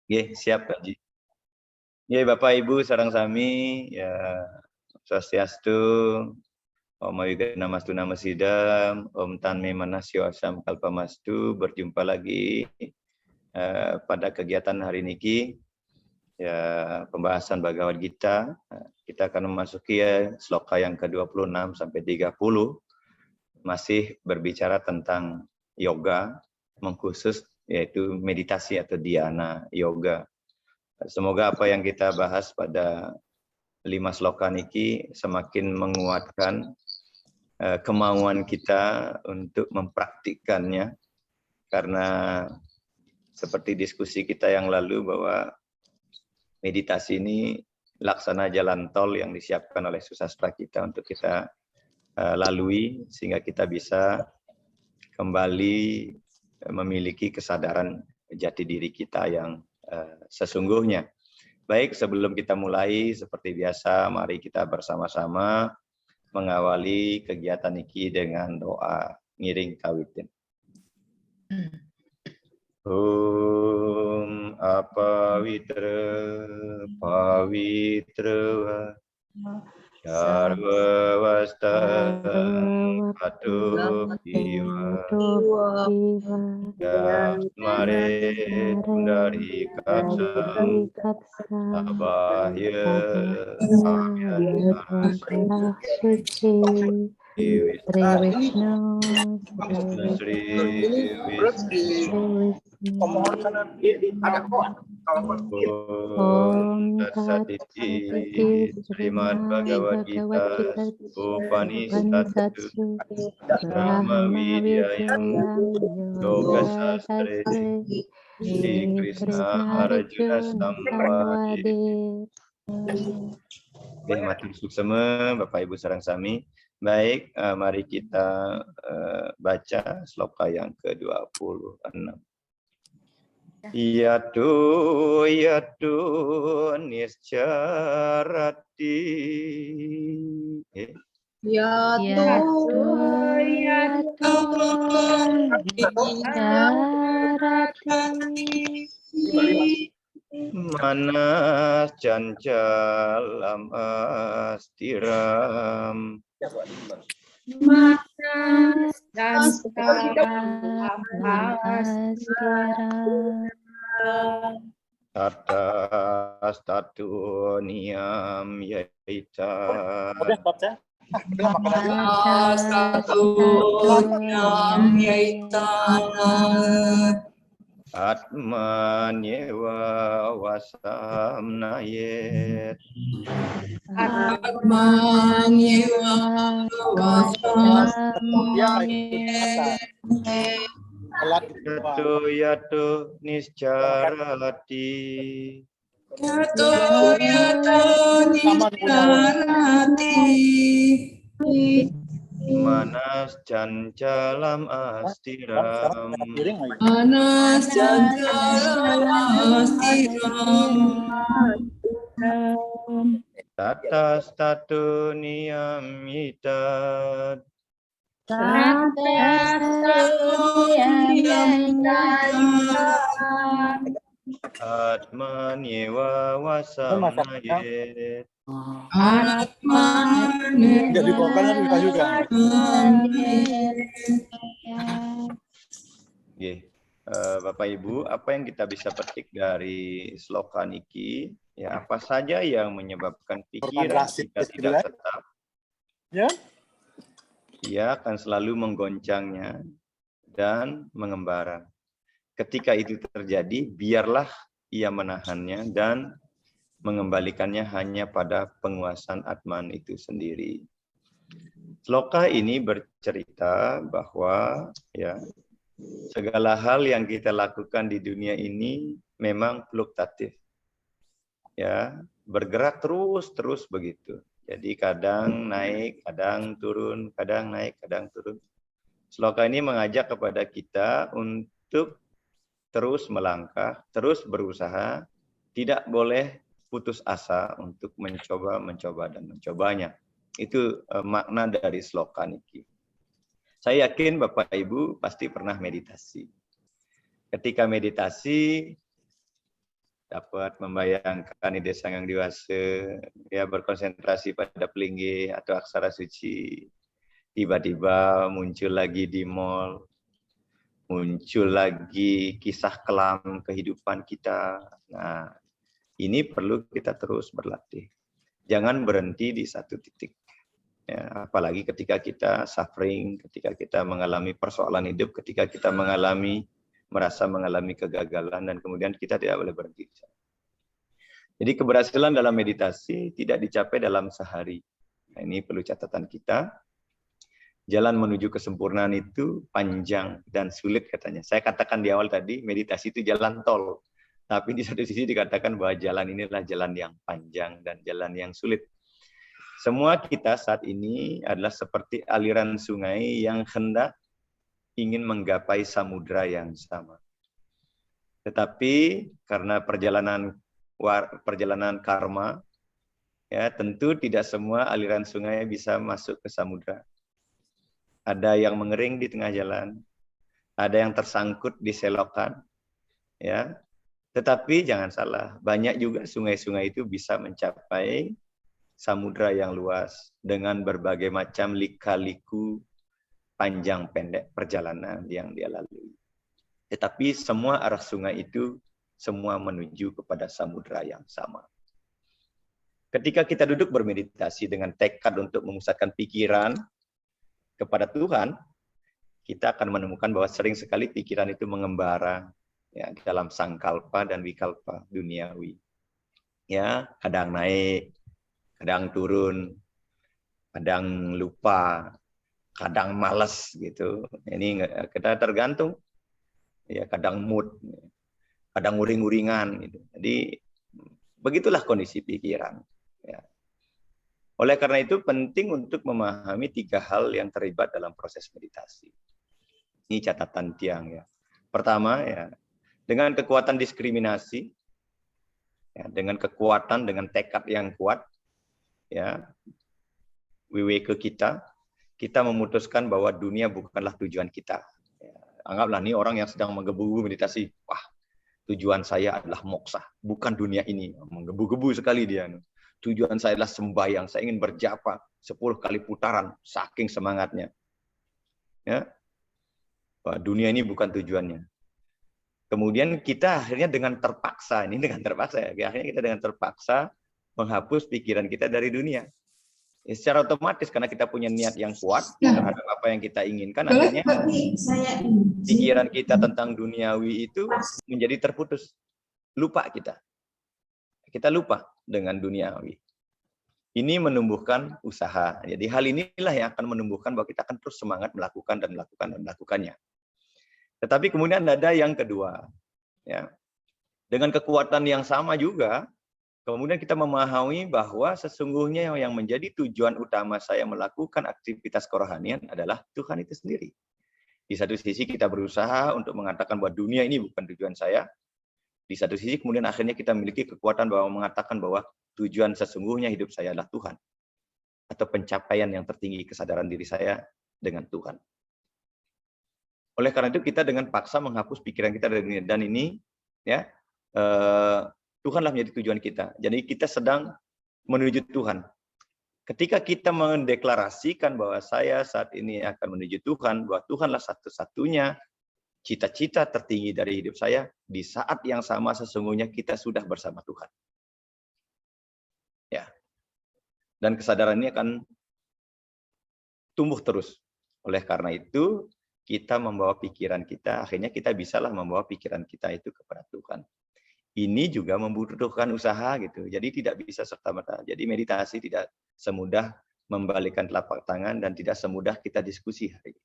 Nggih, siap Pak Ji. Nggih, Bapak Ibu sareng sami ya swastiastu, Om Wigana Mastu Namasidam, Om Tanme Manasyo Asam Kalpamastu. Berjumpa lagi pada kegiatan hari ini ya pembahasan Bhagavad Gita. Kita akan memasuki sloka yang ke-26 sampai 30 masih berbicara tentang yoga, mengkhusus yaitu meditasi atau dhyana yoga. Semoga apa yang kita bahas pada 5 sloka niki semakin menguatkan kemauan kita untuk mempraktikkannya, karena seperti diskusi kita yang lalu bahwa meditasi ini laksana jalan tol yang disiapkan oleh susastra kita untuk kita lalui sehingga kita bisa kembali memiliki kesadaran jati diri kita yang sesungguhnya. Baik, sebelum kita mulai seperti biasa, mari kita bersama-sama mengawali kegiatan ini dengan doa ngiring kawitin. Om apavitra pavitra sarva vastam patu piva yasmare pundari katsam abahya suci Sri Vishnu Om Tatsati Srimad Bhagavad Gita Upanishad Brahma Vidyaya Yoga Sastra Sri Krishna Arjuna Samvadi. Matur suksema Bapak Ibu sareng sami. Baik, mari kita baca sloka yang ke-26. Yatu niscarati. Yatu niscarati Manas cancalam astiram. Manas cancalam astiram. Tata statu niam yaita. Atmanyewa wasam nayet. Atmanyewa wasam nayet. Yatu niscarati. Yatu niscarati. Manas cancalam astiram. Manas cancalam astiram. Tata statu niyam yitat. Atmanyewa wasamnayet. Jadi vokal kan bisa juga. Bapak Ibu, apa yang kita bisa petik dari sloka niki? Ya, apa saja yang menyebabkan pikiran kita tidak tetap? Ya. Ia akan selalu menggoncangnya dan mengembara. Ketika itu terjadi, biarlah ia menahannya dan mengembalikannya hanya pada penguasaan Atman itu sendiri. Sloka ini bercerita bahwa ya segala hal yang kita lakukan di dunia ini memang fluktuatif. Ya, bergerak terus begitu. Jadi kadang naik, kadang turun, kadang naik, kadang turun. Sloka ini mengajak kepada kita untuk terus melangkah, terus berusaha, tidak boleh putus asa untuk mencoba dan mencobanya. Itu makna dari sloka niki. Saya yakin Bapak Ibu pasti pernah meditasi. Ketika meditasi, dapat membayangkan ide sanggang dewasa, ya berkonsentrasi pada pelinggih atau aksara suci. Tiba-tiba muncul lagi di mall, muncul lagi kisah kelam kehidupan kita. Nah, ini perlu kita terus berlatih. Jangan berhenti di satu titik. Ya, apalagi ketika kita suffering, ketika kita mengalami persoalan hidup, ketika kita merasa mengalami kegagalan, dan kemudian kita tidak boleh berhenti. Jadi keberhasilan dalam meditasi tidak dicapai dalam sehari. Nah, ini perlu catatan kita. Jalan menuju kesempurnaan itu panjang dan sulit katanya. Saya katakan di awal tadi, meditasi itu jalan tol. Tapi di satu sisi dikatakan bahwa jalan inilah jalan yang panjang dan jalan yang sulit. Semua kita saat ini adalah seperti aliran sungai yang hendak ingin menggapai samudra yang sama. Tetapi karena perjalanan karma, ya tentu tidak semua aliran sungai bisa masuk ke samudra. Ada yang mengering di tengah jalan, ada yang tersangkut di selokan, ya. Tetapi jangan salah, banyak juga sungai-sungai itu bisa mencapai samudra yang luas dengan berbagai macam lika-liku panjang pendek perjalanan yang dia lalui. Tetapi semua arah sungai itu semua menuju kepada samudra yang sama. Ketika kita duduk bermeditasi dengan tekad untuk memusatkan pikiran kepada Tuhan, kita akan menemukan bahwa sering sekali pikiran itu mengembara ya, dalam sangkalpa dan wikalpa duniawi. Ya, kadang naik, kadang turun, kadang lupa, kadang malas gitu. Ini kita tergantung. Ya, kadang mood, kadang uring-uringan gitu. Jadi begitulah kondisi pikiran. Ya. Oleh karena itu penting untuk memahami 3 hal yang terlibat dalam proses meditasi. Ini catatan Tiang ya. Pertama ya, dengan kekuatan diskriminasi, ya, dengan kekuatan, dengan tekad yang kuat, ya, weweke kita memutuskan bahwa dunia bukanlah tujuan kita. Ya, anggaplah nih orang yang sedang menggebu-gebu meditasi, wah tujuan saya adalah moksa, bukan dunia ini. Menggebu-gebu sekali dia. Tujuan saya adalah sembahyang, saya ingin berjapa 10 kali putaran, saking semangatnya. Ya, dunia ini bukan tujuannya. Kemudian kita akhirnya dengan terpaksa, ya, akhirnya kita dengan terpaksa menghapus pikiran kita dari dunia. Ya, secara otomatis karena kita punya niat yang kuat terhadap apa yang kita inginkan, akhirnya pikiran kita tentang duniawi itu menjadi terputus. Lupa kita. Kita lupa dengan duniawi. Ini menumbuhkan usaha. Jadi hal inilah yang akan menumbuhkan bahwa kita akan terus semangat melakukan dan melakukannya. Tetapi kemudian ada yang kedua. Ya. Dengan kekuatan yang sama juga, kemudian kita memahami bahwa sesungguhnya yang menjadi tujuan utama saya melakukan aktivitas kerohanian adalah Tuhan itu sendiri. Di satu sisi kita berusaha untuk mengatakan bahwa dunia ini bukan tujuan saya. Di satu sisi kemudian akhirnya kita memiliki kekuatan bahwa mengatakan bahwa tujuan sesungguhnya hidup saya adalah Tuhan. Atau pencapaian yang tertinggi kesadaran diri saya dengan Tuhan. Oleh karena itu kita dengan paksa menghapus pikiran kita dari dunia. Dan ini ya Tuhanlah menjadi tujuan kita. Jadi kita sedang menuju Tuhan. Ketika kita mendeklarasikan bahwa saya saat ini akan menuju Tuhan, bahwa Tuhanlah satu-satunya cita-cita tertinggi dari hidup saya, di saat yang sama sesungguhnya kita sudah bersama Tuhan. Ya. Dan kesadaran ini akan tumbuh terus. Oleh karena itu, kita membawa pikiran kita, akhirnya kita bisalah membawa pikiran kita itu kepada Tuhan. Ini juga membutuhkan usaha gitu. Jadi tidak bisa serta-merta. Jadi meditasi tidak semudah membalikkan telapak tangan dan tidak semudah kita diskusi hari ini.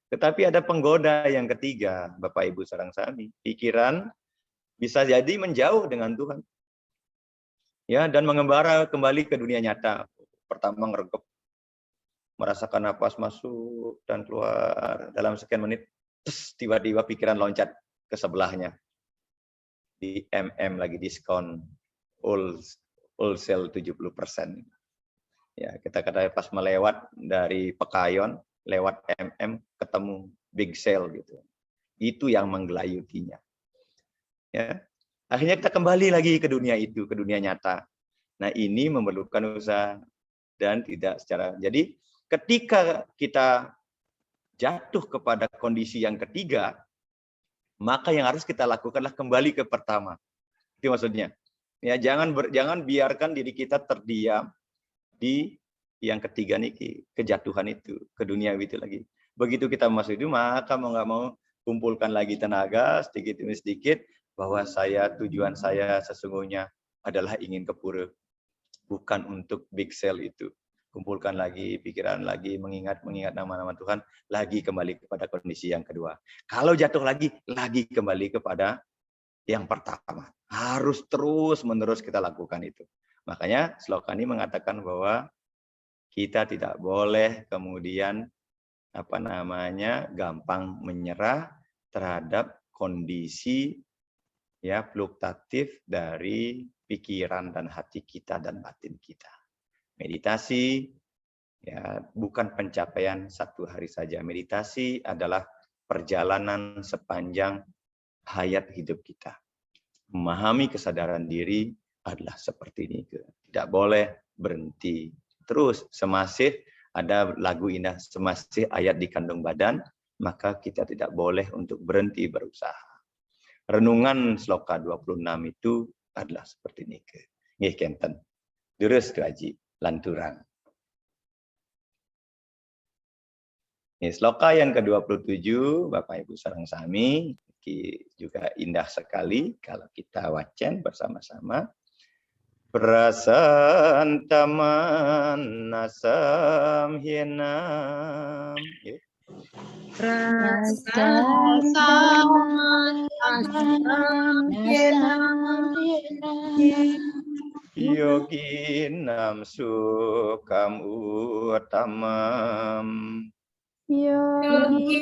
Tetapi ada penggoda yang ketiga, Bapak Ibu sareng sami. Pikiran bisa jadi menjauh dengan Tuhan. Ya, dan mengembara kembali ke dunia nyata. Pertama ngeregep, merasakan napas masuk dan keluar dalam sekian menit, tiba-tiba pikiran loncat ke sebelahnya. Di lagi diskon wholesale 70%. Ya, kita katakan pas melewat dari Pekayon, lewat ketemu big sale gitu. Itu yang menggelayutinya. Ya. Akhirnya kita kembali lagi ke dunia itu, ke dunia nyata. Nah, ini memerlukan usaha dan tidak secara. Jadi ketika kita jatuh kepada kondisi yang ketiga, maka yang harus kita lakukanlah kembali ke pertama. Itu maksudnya. Ya, jangan biarkan diri kita terdiam di yang ketiga nih, kejatuhan itu, ke dunia itu lagi. Begitu kita masuk itu, maka mau nggak mau kumpulkan lagi tenaga sedikit demi sedikit, bahwa tujuan saya sesungguhnya adalah ingin ke pura, bukan untuk big sale itu. Kumpulkan lagi pikiran lagi, mengingat nama-nama Tuhan, lagi kembali kepada kondisi yang kedua. Kalau jatuh lagi kembali kepada yang pertama. Harus terus-menerus kita lakukan itu. Makanya sloka ini mengatakan bahwa kita tidak boleh kemudian gampang menyerah terhadap kondisi ya fluktuatif dari pikiran dan hati kita dan batin kita. Meditasi ya bukan pencapaian satu hari saja. Meditasi adalah perjalanan sepanjang hayat hidup kita. Memahami kesadaran diri adalah seperti ini. Tidak boleh berhenti. Terus semasih ada lagu indah, semasih ayat di kandung badan, maka kita tidak boleh untuk berhenti berusaha. Renungan sloka 26 itu adalah seperti ini. Nggih kenten. Terus Haji lanturan. Ini sloka yang ke-27, Bapak Ibu sareng sami, juga indah sekali kalau kita wacan bersama-sama. Prasantaman nasam hienam. Prasantaman nasam hienam. Yoginam sukam utamam. Yoginam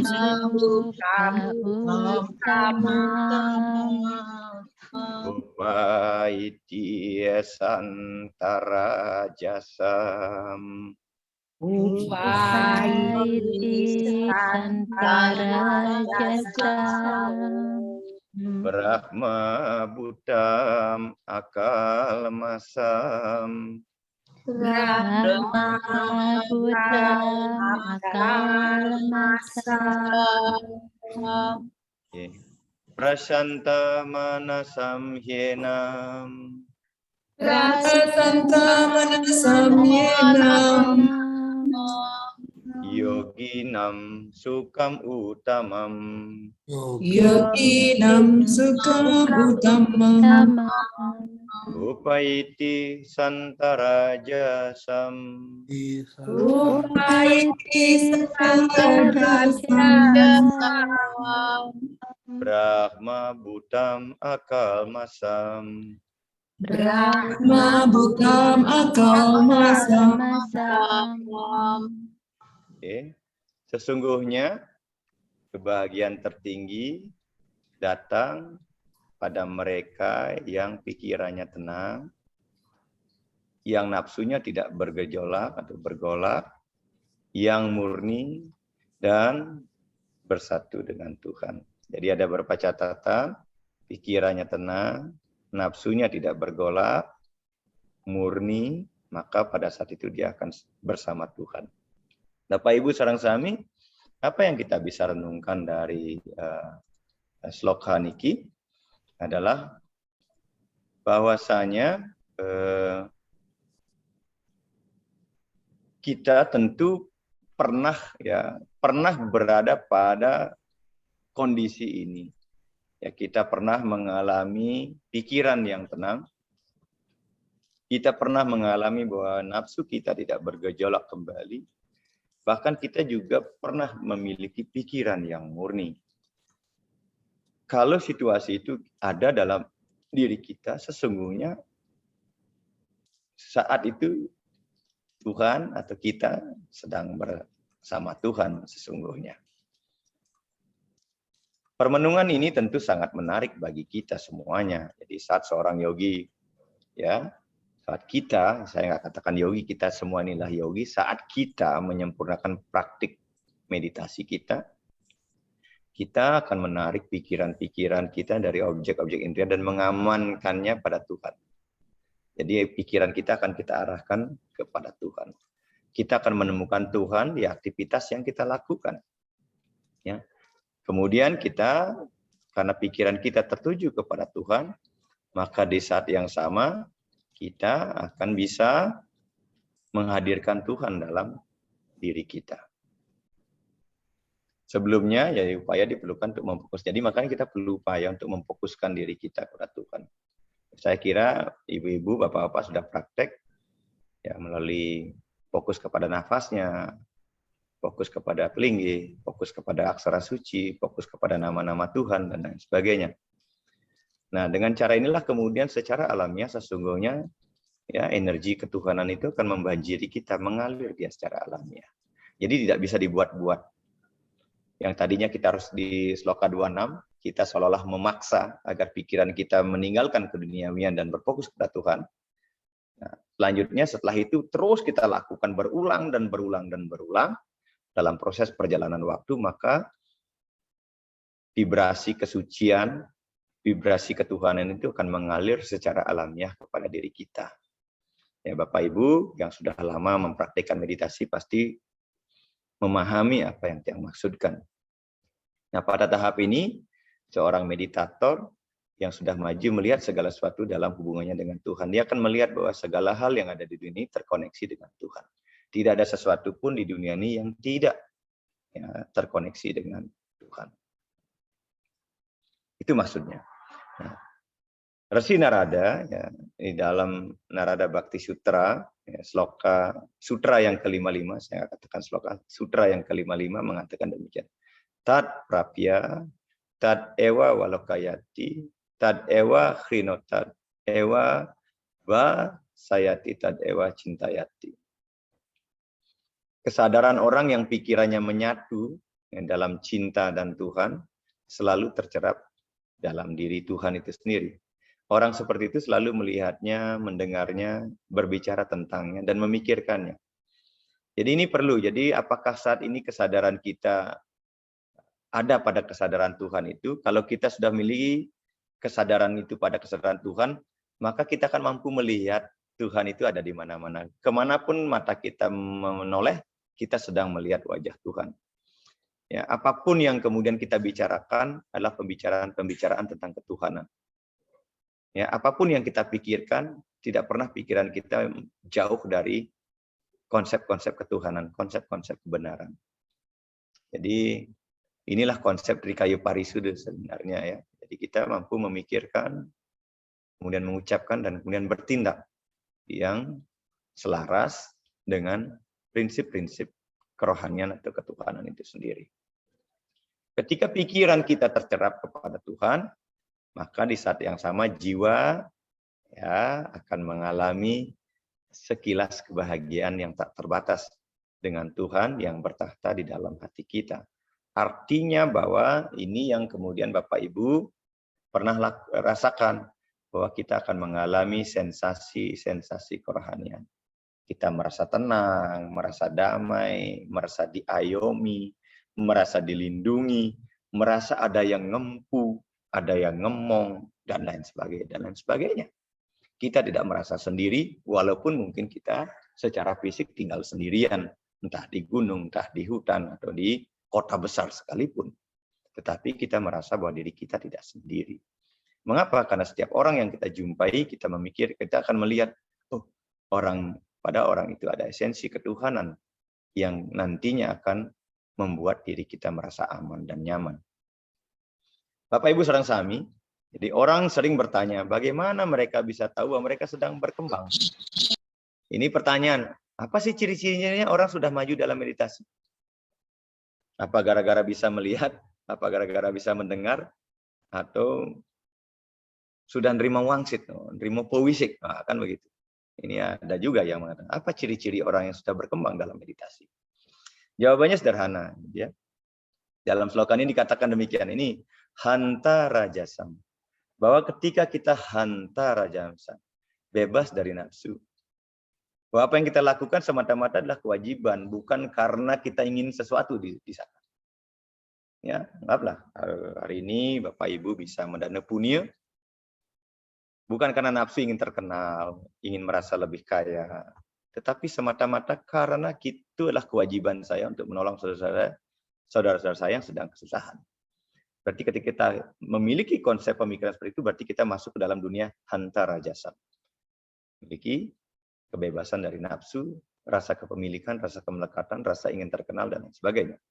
sukam utamam. Upaiti santara jasam. Upaiti santara jasam. Brahma Buddham akal masam. Brahma Buddham akal masam. Prasanta manasam hienam. Prasanta manasam yenam. Yoginam sukam utamam. Yoginam sukam utamam. Upaiti santara jasam. Upaiti santara jasam. Brahma Buddham akal masam. Brahma Buddham akal masam. Sesungguhnya kebahagiaan tertinggi datang pada mereka yang pikirannya tenang, yang nafsunya tidak bergejolak atau bergolak, yang murni dan bersatu dengan Tuhan. Jadi ada beberapa catatan, pikirannya tenang, nafsunya tidak bergolak, murni, maka pada saat itu dia akan bersama Tuhan. Bapak Ibu sareng sami, apa yang kita bisa renungkan dari sloka niki adalah bahwasanya kita tentu pernah berada pada kondisi ini. Ya, kita pernah mengalami pikiran yang tenang. Kita pernah mengalami bahwa nafsu kita tidak bergejolak kembali. Bahkan kita juga pernah memiliki pikiran yang murni. Kalau situasi itu ada dalam diri kita, sesungguhnya saat itu Tuhan atau kita sedang bersama Tuhan sesungguhnya. Permenungan ini tentu sangat menarik bagi kita semuanya. Jadi saat seorang yogi, ya, saat kita, saya nggak katakan yogi, kita semua inilah yogi, saat kita menyempurnakan praktik meditasi kita kita akan menarik pikiran-pikiran kita dari objek-objek indera dan mengamankannya pada Tuhan. Jadi pikiran kita akan kita arahkan kepada Tuhan. Kita akan menemukan Tuhan di aktivitas yang kita lakukan. Ya. Kemudian kita, karena pikiran kita tertuju kepada Tuhan, maka di saat yang sama kita akan bisa menghadirkan Tuhan dalam diri kita. Sebelumnya, ya upaya diperlukan untuk memfokus. Jadi makanya kita perlu upaya untuk memfokuskan diri kita kepada Tuhan. Saya kira ibu-ibu, bapak-bapak sudah praktek ya melalui fokus kepada nafasnya, fokus kepada pelinggih, fokus kepada aksara suci, fokus kepada nama-nama Tuhan dan lain sebagainya. Nah, dengan cara inilah kemudian secara alamiah sesungguhnya ya energi ketuhanan itu akan membanjiri kita, mengalir dia secara alamiah. Jadi tidak bisa dibuat-buat. Yang tadinya kita harus di Sloka 26, kita seolah-olah memaksa agar pikiran kita meninggalkan keduniawian dan berfokus kepada Tuhan. Nah, selanjutnya setelah itu terus kita lakukan berulang dan berulang dan berulang dalam proses perjalanan waktu, maka vibrasi kesucian, vibrasi ketuhanan itu akan mengalir secara alamiah kepada diri kita. Ya, Bapak Ibu yang sudah lama mempraktikkan meditasi pasti memahami apa yang saya maksudkan. Nah, pada tahap ini, seorang meditator yang sudah maju melihat segala sesuatu dalam hubungannya dengan Tuhan. Dia akan melihat bahwa segala hal yang ada di dunia ini terkoneksi dengan Tuhan. Tidak ada sesuatu pun di dunia ini yang tidak ya, terkoneksi dengan Tuhan. Itu maksudnya. Nah, Resi Narada, ya, di dalam Narada Bhakti Sutra, ya, sloka sutra yang ke-55, saya katakan sloka sutra yang ke-55 mengatakan demikian. Tad prapya, tad ewa walokayati, tad ewa khrinotat, ewa va sayati, tad ewa cintayati. Kesadaran orang yang pikirannya menyatu ya, dalam cinta dan Tuhan selalu tercerap dalam diri Tuhan itu sendiri. Orang seperti itu selalu melihatnya, mendengarnya, berbicara tentangnya, dan memikirkannya. Jadi ini perlu. Jadi apakah saat ini kesadaran kita ada pada kesadaran Tuhan itu? Kalau kita sudah memiliki kesadaran itu pada kesadaran Tuhan, maka kita akan mampu melihat Tuhan itu ada di mana-mana. Kemanapun mata kita menoleh, kita sedang melihat wajah Tuhan. Ya, apapun yang kemudian kita bicarakan adalah pembicaraan tentang ketuhanan. Ya, apapun yang kita pikirkan, tidak pernah pikiran kita jauh dari konsep-konsep ketuhanan, konsep-konsep kebenaran. Jadi inilah konsep Trikayu Parisuddha sebenarnya ya. Jadi kita mampu memikirkan, kemudian mengucapkan dan kemudian bertindak yang selaras dengan prinsip-prinsip kerohanian atau ketuhanan itu sendiri. Ketika pikiran kita tercerap kepada Tuhan, maka di saat yang sama jiwa ya akan mengalami sekilas kebahagiaan yang tak terbatas dengan Tuhan yang bertahta di dalam hati kita. Artinya bahwa ini yang kemudian Bapak Ibu pernah rasakan, bahwa kita akan mengalami sensasi-sensasi kerohanian. Kita merasa tenang, merasa damai, merasa diayomi, merasa dilindungi, merasa ada yang ngempu, ada yang ngemong, dan lain sebagainya. Kita tidak merasa sendiri, walaupun mungkin kita secara fisik tinggal sendirian, entah di gunung, entah di hutan, atau di kota besar sekalipun. Tetapi kita merasa bahwa diri kita tidak sendiri. Mengapa? Karena setiap orang yang kita jumpai, kita akan melihat, oh, pada orang itu ada esensi ketuhanan yang nantinya akan membuat diri kita merasa aman dan nyaman. Bapak Ibu sareng sami, jadi orang sering bertanya, bagaimana mereka bisa tahu bahwa mereka sedang berkembang? Ini pertanyaan, apa sih ciri-cirinya orang sudah maju dalam meditasi? Apa gara-gara bisa melihat? Apa gara-gara bisa mendengar? Atau sudah nerima wangsit, nerima powisik? Nah, kan begitu. Ini ada juga yang mengatakan, apa ciri-ciri orang yang sudah berkembang dalam meditasi? Jawabannya sederhana. Ya. Dalam slogan ini dikatakan demikian, ini hanta rajasam. Bahwa ketika kita hanta rajasam, bebas dari nafsu. Bahwa apa yang kita lakukan semata-mata adalah kewajiban, bukan karena kita ingin sesuatu di sana. Ya, anggaplah hari ini Bapak Ibu bisa mendana punya bukan karena nafsu ingin terkenal, ingin merasa lebih kaya, tetapi semata-mata karena itu adalah kewajiban saya untuk menolong saudara-saudara saya yang sedang kesusahan. Berarti ketika kita memiliki konsep pemikiran seperti itu, berarti kita masuk ke dalam dunia hantara jasad. Memiliki kebebasan dari nafsu, rasa kepemilikan, rasa kemelekatan, rasa ingin terkenal, dan lain sebagainya.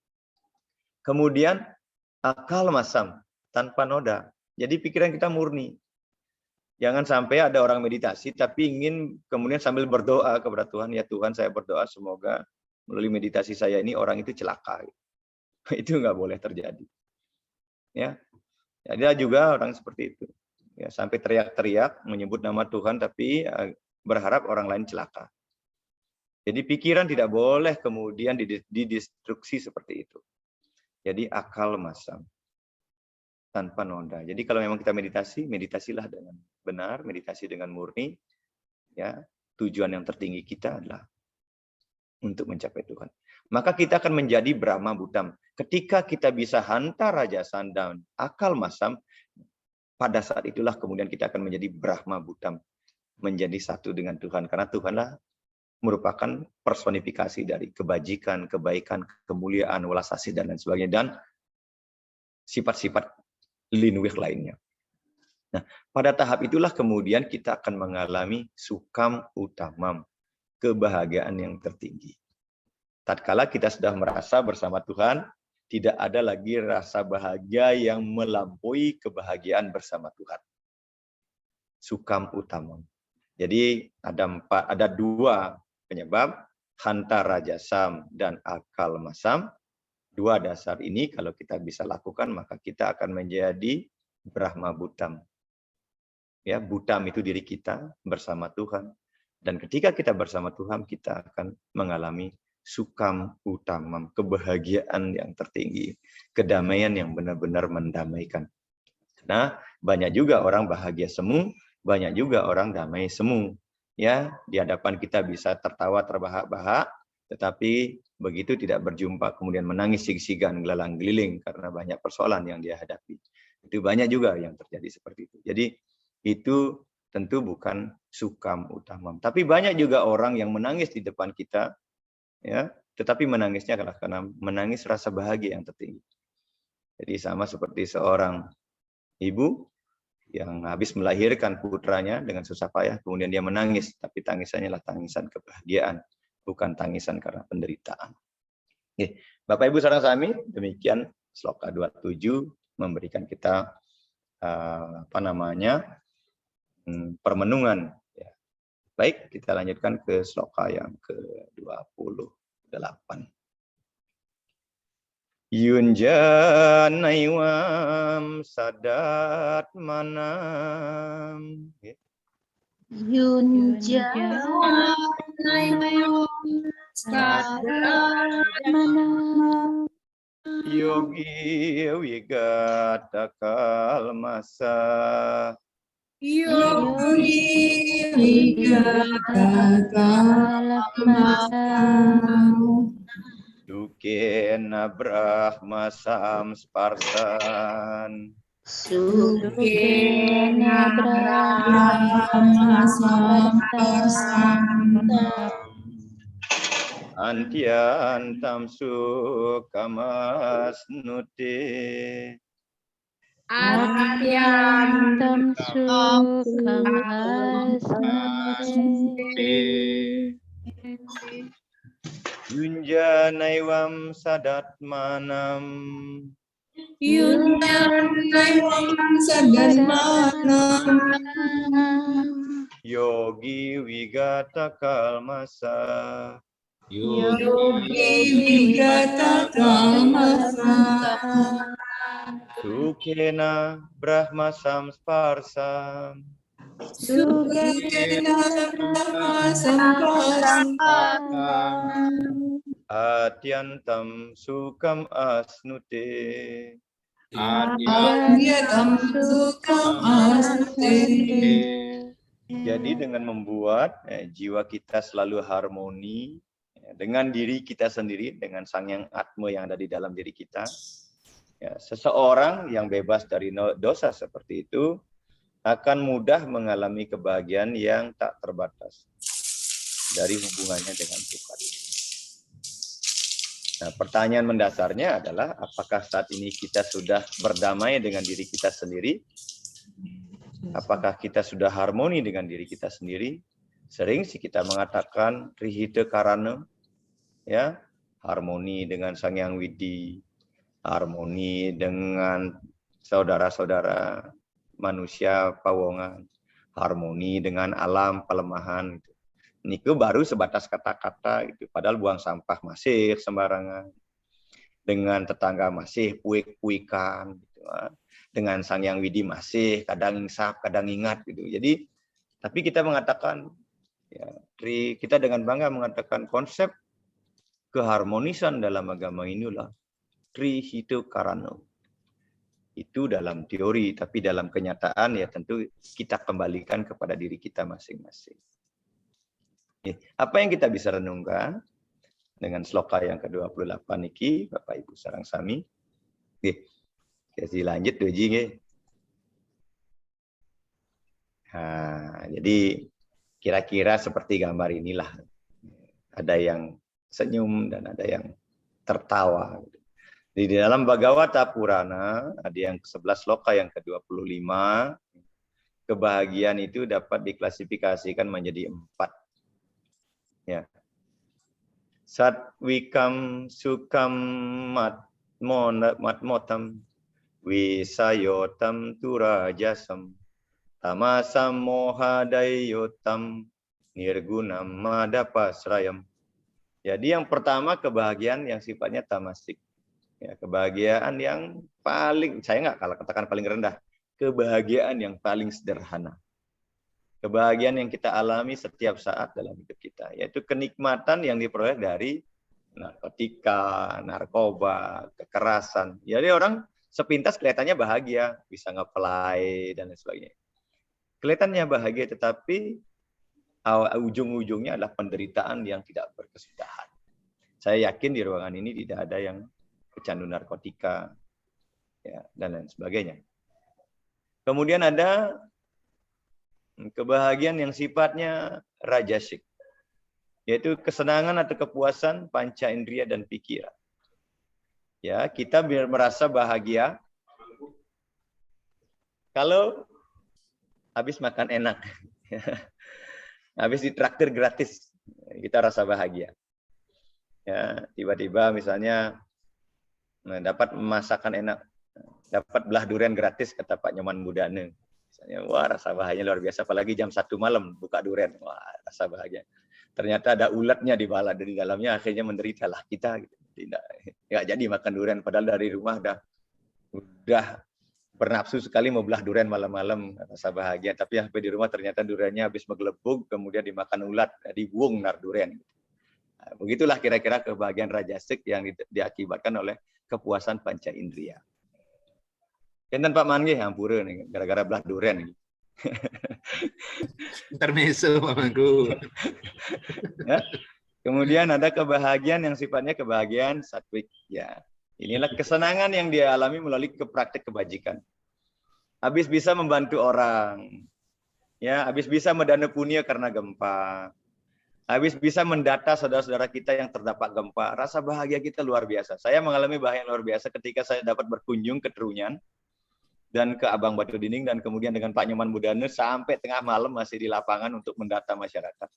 Kemudian akal masam, tanpa noda. Jadi pikiran kita murni. Jangan sampai ada orang meditasi tapi ingin kemudian sambil berdoa kepada Tuhan, ya Tuhan saya berdoa semoga melalui meditasi saya ini orang itu celaka. Itu nggak boleh terjadi. Ya, ada juga orang seperti itu. Ya, sampai teriak-teriak menyebut nama Tuhan tapi berharap orang lain celaka. Jadi pikiran tidak boleh kemudian didestruksi seperti itu. Jadi akal masam. Tanpa noda. Jadi kalau memang kita meditasi, meditasilah dengan benar, meditasi dengan murni. Ya, tujuan yang tertinggi kita adalah untuk mencapai Tuhan. Maka kita akan menjadi Brahma Buddham. Ketika kita bisa hantar rajasan dan akal masam, pada saat itulah kemudian kita akan menjadi Brahma Buddham, menjadi satu dengan Tuhan. Karena Tuhanlah merupakan personifikasi dari kebajikan, kebaikan, kemuliaan, welas asih dan lain sebagainya, dan sifat-sifat linwih lainnya. Nah, pada tahap itulah kemudian kita akan mengalami sukam utamam, kebahagiaan yang tertinggi. Tatkala kita sudah merasa bersama Tuhan, tidak ada lagi rasa bahagia yang melampaui kebahagiaan bersama Tuhan. Sukam utamam. Jadi ada dua penyebab, hanta rajasam dan akal masam. Dua dasar ini kalau kita bisa lakukan, maka kita akan menjadi Brahma Buddham. Ya, Buddham itu diri kita bersama Tuhan. Dan ketika kita bersama Tuhan, kita akan mengalami sukam utamam, kebahagiaan yang tertinggi, kedamaian yang benar-benar mendamaikan. Nah, banyak juga orang bahagia semu, banyak juga orang damai semu. Ya, di hadapan kita bisa tertawa terbahak-bahak, tetapi begitu tidak berjumpa kemudian menangis sig-sigan gelalang-geliling karena banyak persoalan yang dia hadapi. Itu banyak juga yang terjadi seperti itu. Jadi itu tentu bukan sukam utamam. Tapi banyak juga orang yang menangis di depan kita, ya, tetapi menangisnya adalah karena menangis rasa bahagia yang tertinggi. Jadi sama seperti seorang ibu yang habis melahirkan putranya dengan susah payah, kemudian dia menangis, tapi tangisannya adalah tangisan kebahagiaan, bukan tangisan karena penderitaan. Oke, Bapak Ibu sareng sami, demikian sloka 27 memberikan kita permenungan. Ya. Baik, kita lanjutkan ke sloka yang ke-28. Yunjanaiwam sadat manam. Yogi wigata kalmasa. Yogi wigata kalmasa. Dukena Brahma samsparsan. Sukena Brahma samsparsan. Antyantam sukamasnuti. Antyantam sukamasnuti. Yunjanaiwam sadatmanam. Yunjanaiwam sadatmanam. Yogi wigata kalmasa. Yogi wigata kalmasa. Sukena Brahma samsparsam. Sukena Brahma samsparsam. Atyantam sukam asnuti. Atyantam sukam asnuti. Jadi dengan membuat jiwa kita selalu harmoni dengan diri kita sendiri, dengan Sang Yang Atma yang ada di dalam diri kita, Ya, seseorang yang bebas dari dosa seperti itu akan mudah mengalami kebahagiaan yang tak terbatas dari hubungannya dengan Tuhan. Nah, pertanyaan mendasarnya adalah apakah saat ini kita sudah berdamai dengan diri kita sendiri? Apakah kita sudah harmoni dengan diri kita sendiri? Sering sih kita mengatakan Trihita Karana, ya, harmoni dengan Sang Hyang Widi, harmoni dengan saudara-saudara manusia pawongan, harmoni dengan alam pelemahan. Niku baru sebatas kata-kata gitu. Padahal buang sampah masih sembarangan. Dengan tetangga masih puik-puikan gitu. Dengan Sang Hyang Widi masih kadang insaf, kadang ingat gitu. Jadi tapi kita mengatakan ya, kita dengan bangga mengatakan konsep keharmonisan dalam agama inilah Trihita Karana. Itu dalam teori, tapi dalam kenyataan ya tentu kita kembalikan kepada diri kita masing-masing. Apa yang kita bisa renungkan dengan sloka yang ke-28 niki, Bapak Ibu sareng sami. Kasih lanjut doji nggih. Nah, jadi kira-kira seperti gambar inilah. Ada yang senyum dan ada yang tertawa. Di dalam Bhagavata Purana, ada yang ke-11 sloka yang ke-25, kebahagiaan itu dapat diklasifikasikan menjadi 4. Ya. Satwikam sukam matmotam wisayotam turajasam tamasam mohadayotam nirgunam madapasrayam. Jadi yang pertama kebahagiaan yang sifatnya tamasik. Ya, kebahagiaan yang paling, saya nggak kalau katakan paling rendah, kebahagiaan yang paling sederhana. Kebahagiaan yang kita alami setiap saat dalam hidup kita, yaitu kenikmatan yang diperoleh dari narkotika, narkoba, kekerasan. Jadi orang sepintas kelihatannya bahagia, bisa nge-play dan lain sebagainya. Kelihatannya bahagia, tetapi ujung-ujungnya adalah penderitaan yang tidak berkesudahan. Saya yakin di ruangan ini tidak ada yang pecandu narkotika, ya, dan lain sebagainya. Kemudian ada kebahagiaan yang sifatnya rajasik, yaitu kesenangan atau kepuasan panca indera dan pikiran. Ya, kita merasa bahagia kalau habis makan enak, habis ditraktir gratis, kita rasa bahagia. Ya, tiba-tiba misalnya dapat masakan enak, dapat belah durian gratis kata Pak Nyoman Budane. Misalnya, wah rasa bahagia luar biasa, apalagi jam 1 malam buka durian, wah rasa bahagia. Ternyata ada ulatnya di bala di dalamnya, akhirnya menderitalah kita. Gitu. Tidak jadi makan durian, padahal dari rumah udah bernafsu sekali mau belah durian malam-malam, rasa bahagia. Tapi sampai di rumah ternyata duriannya habis menggelembung, kemudian dimakan ulat, dibuang nar durian. Nah, begitulah kira-kira kebahagiaan rajasik yang diakibatkan oleh kepuasan panca indera. Enten Pak Man nggih hampura nih gara-gara belah durian nih. Intermezzo Pak Mangku. Ya. Kemudian ada kebahagiaan yang sifatnya kebahagiaan satwik. Ya, inilah kesenangan yang dia alami melalui praktek kebajikan. Habis bisa membantu orang, ya, habis bisa mendana punya karena gempa, habis bisa mendata saudara-saudara kita yang terdampak gempa. Rasa bahagia kita luar biasa. Saya mengalami bahagia luar biasa ketika saya dapat berkunjung ke Trunyan dan ke Abang Batu Dinding, dan kemudian dengan Pak Nyoman Budane sampai tengah malam masih di lapangan untuk mendata masyarakat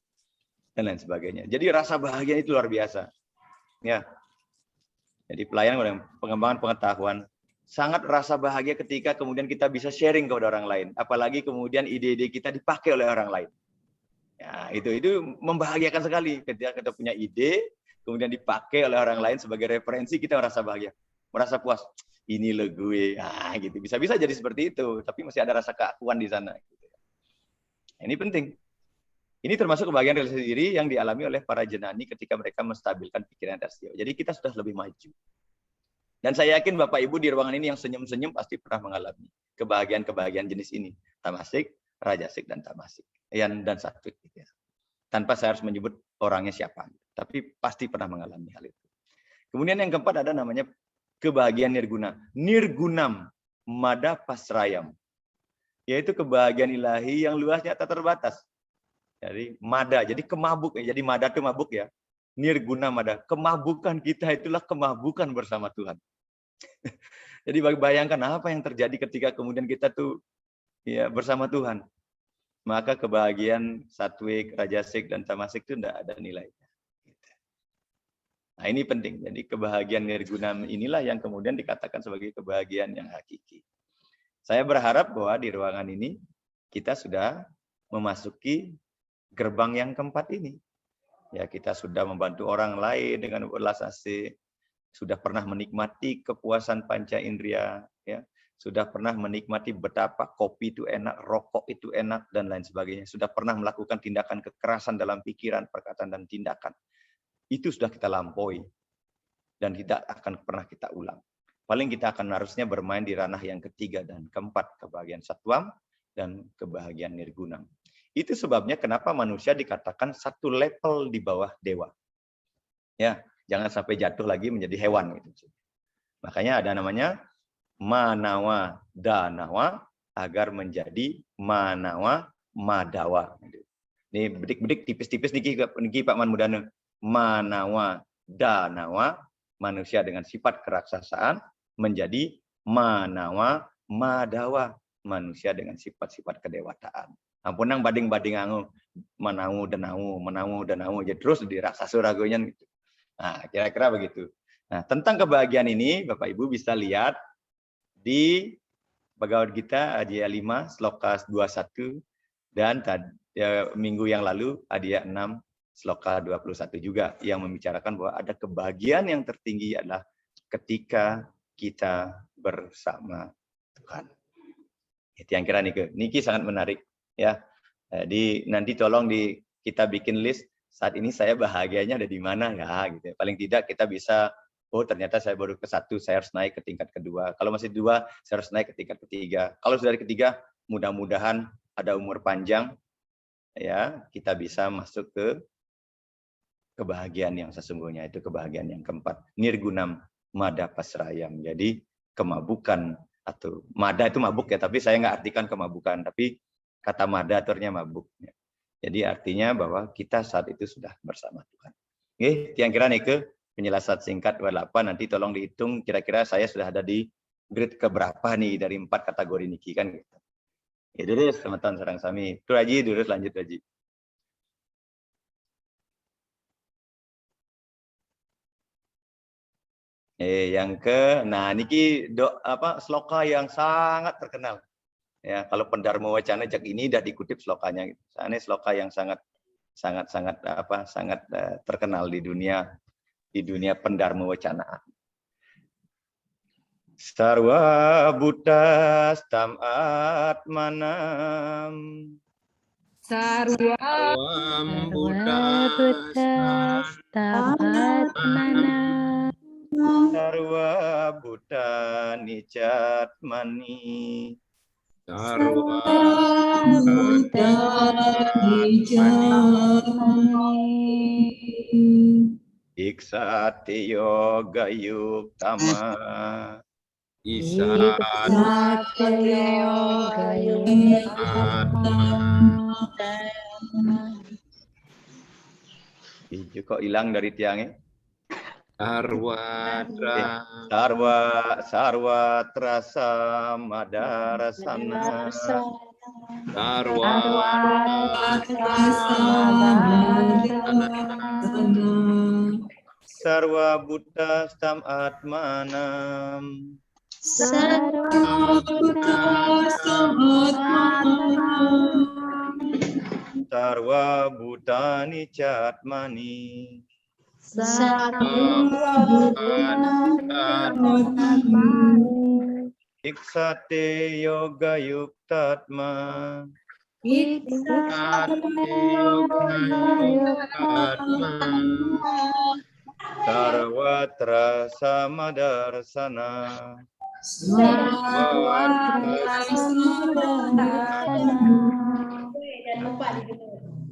dan lain sebagainya. Jadi rasa bahagia itu luar biasa. Ya. Jadi pelayanan dan pengembangan pengetahuan, sangat rasa bahagia ketika kemudian kita bisa sharing kepada orang lain, apalagi kemudian ide-ide kita dipakai oleh orang lain. Ya, itu membahagiakan sekali ketika kita punya ide kemudian dipakai oleh orang lain sebagai referensi, kita merasa bahagia, merasa puas. Ini lo gue, gitu. Bisa-bisa jadi seperti itu, tapi masih ada rasa keakuan di sana. Gitu. Ini penting. Ini termasuk kebahagiaan realisasi diri yang dialami oleh para jenani ketika mereka menstabilkan pikiran dasio. Jadi kita sudah lebih maju. Dan saya yakin Bapak Ibu di ruangan ini yang senyum-senyum pasti pernah mengalami kebahagiaan-kebahagiaan jenis ini. Tamasik, rajasik, dan tamasik. Dan satwik. Gitu ya. Tanpa saya harus menyebut orangnya siapa. Tapi pasti pernah mengalami hal itu. Kemudian yang keempat ada namanya kebahagiaan nirguna. Nirgunam mada pasrayam. Yaitu kebahagiaan ilahi yang luasnya tak terbatas. Jadi mada, jadi kemabuk. Jadi mada itu mabuk ya. Nirguna mada. Kemabukan kita itulah kemabukan bersama Tuhan. Jadi bayangkan apa yang terjadi ketika kemudian kita tuh ya bersama Tuhan. Maka kebahagiaan satwik, rajasik, dan tamasik itu tidak ada nilainya. Nah ini penting. Jadi kebahagiaan nirguna inilah yang kemudian dikatakan sebagai kebahagiaan yang hakiki. Saya berharap bahwa di ruangan ini kita sudah memasuki gerbang yang keempat ini. Ya, kita sudah membantu orang lain dengan belas asih, sudah pernah menikmati kepuasan panca indera, ya, sudah pernah menikmati betapa kopi itu enak, rokok itu enak, dan lain sebagainya. Sudah pernah melakukan tindakan kekerasan dalam pikiran, perkataan, dan tindakan. Itu sudah kita lampaui dan tidak akan pernah kita ulang. Paling kita akan harusnya bermain di ranah yang ketiga dan keempat, kebahagiaan satwam dan kebahagiaan nirgunam. Itu sebabnya kenapa manusia dikatakan satu level di bawah dewa. Ya, jangan sampai jatuh lagi menjadi hewan gitu. Makanya ada namanya manawa danawa agar menjadi manawa madawa. Ini bedik-bedik tipis-tipis niki Pak Manmudana. Manawa danawa manusia dengan sifat keraksasaan menjadi manawa madawa manusia dengan sifat-sifat kedewataan. Ampunang bading-bading angu menangu denau jadi terus di raksasa ragonya gitu. Nah, kira-kira begitu. Nah, tentang kebahagiaan ini Bapak Ibu bisa lihat di Bhagavad Gita Adhyaya 5 sloka 21 dan minggu yang lalu Adhyaya 6 sloka 21 juga yang membicarakan bahwa ada kebahagiaan yang tertinggi adalah ketika kita bersama Tuhan. Itu yang kira Niki sangat menarik ya. Jadi nanti tolong kita bikin list saat ini saya bahagianya ada di mana ya gitu. Paling tidak kita bisa ternyata saya baru ke 1, saya harus naik ke tingkat kedua. Kalau masih 2, saya harus naik ke tingkat ketiga. Kalau sudah di ketiga, mudah-mudahan ada umur panjang ya, kita bisa masuk ke kebahagiaan yang sesungguhnya, itu kebahagiaan yang keempat. Nirgunam mada pasrayam. Jadi kemabukan atau mada itu mabuk ya, tapi saya nggak artikan kemabukan, tapi kata mada artinya mabuk. Jadi artinya bahwa kita saat itu sudah bersama Tuhan. Oke, yang kira nih ke penjelasan singkat 28, nanti tolong dihitung kira-kira saya sudah ada di grade keberapa nih dari 4 kategori niki kan gitu. Ya dulu teman-teman sarang sami. Itu aja dulu lanjut aja. Nah niki sloka yang sangat terkenal. Ya, kalau Pendharma Wacana jak ini sudah dikutip slokanya. Ini sloka yang sangat terkenal di dunia Pendharma Wacanaan. Sarwa butas tamat manam. Sarwa buddhas tamat manam. Sarwa buddha nicat mani. Sarwa buddha nicat mani. Iksati yoga yuktama. Iksati yoga yuktama. Iju kok hilang dari tiangnya? Sarwa trasa madarasana. Sarwa buddha stam atmanam. Sarwa bhutani catmani. Iksate yoga yuktatma. Sarwatra samadarsana.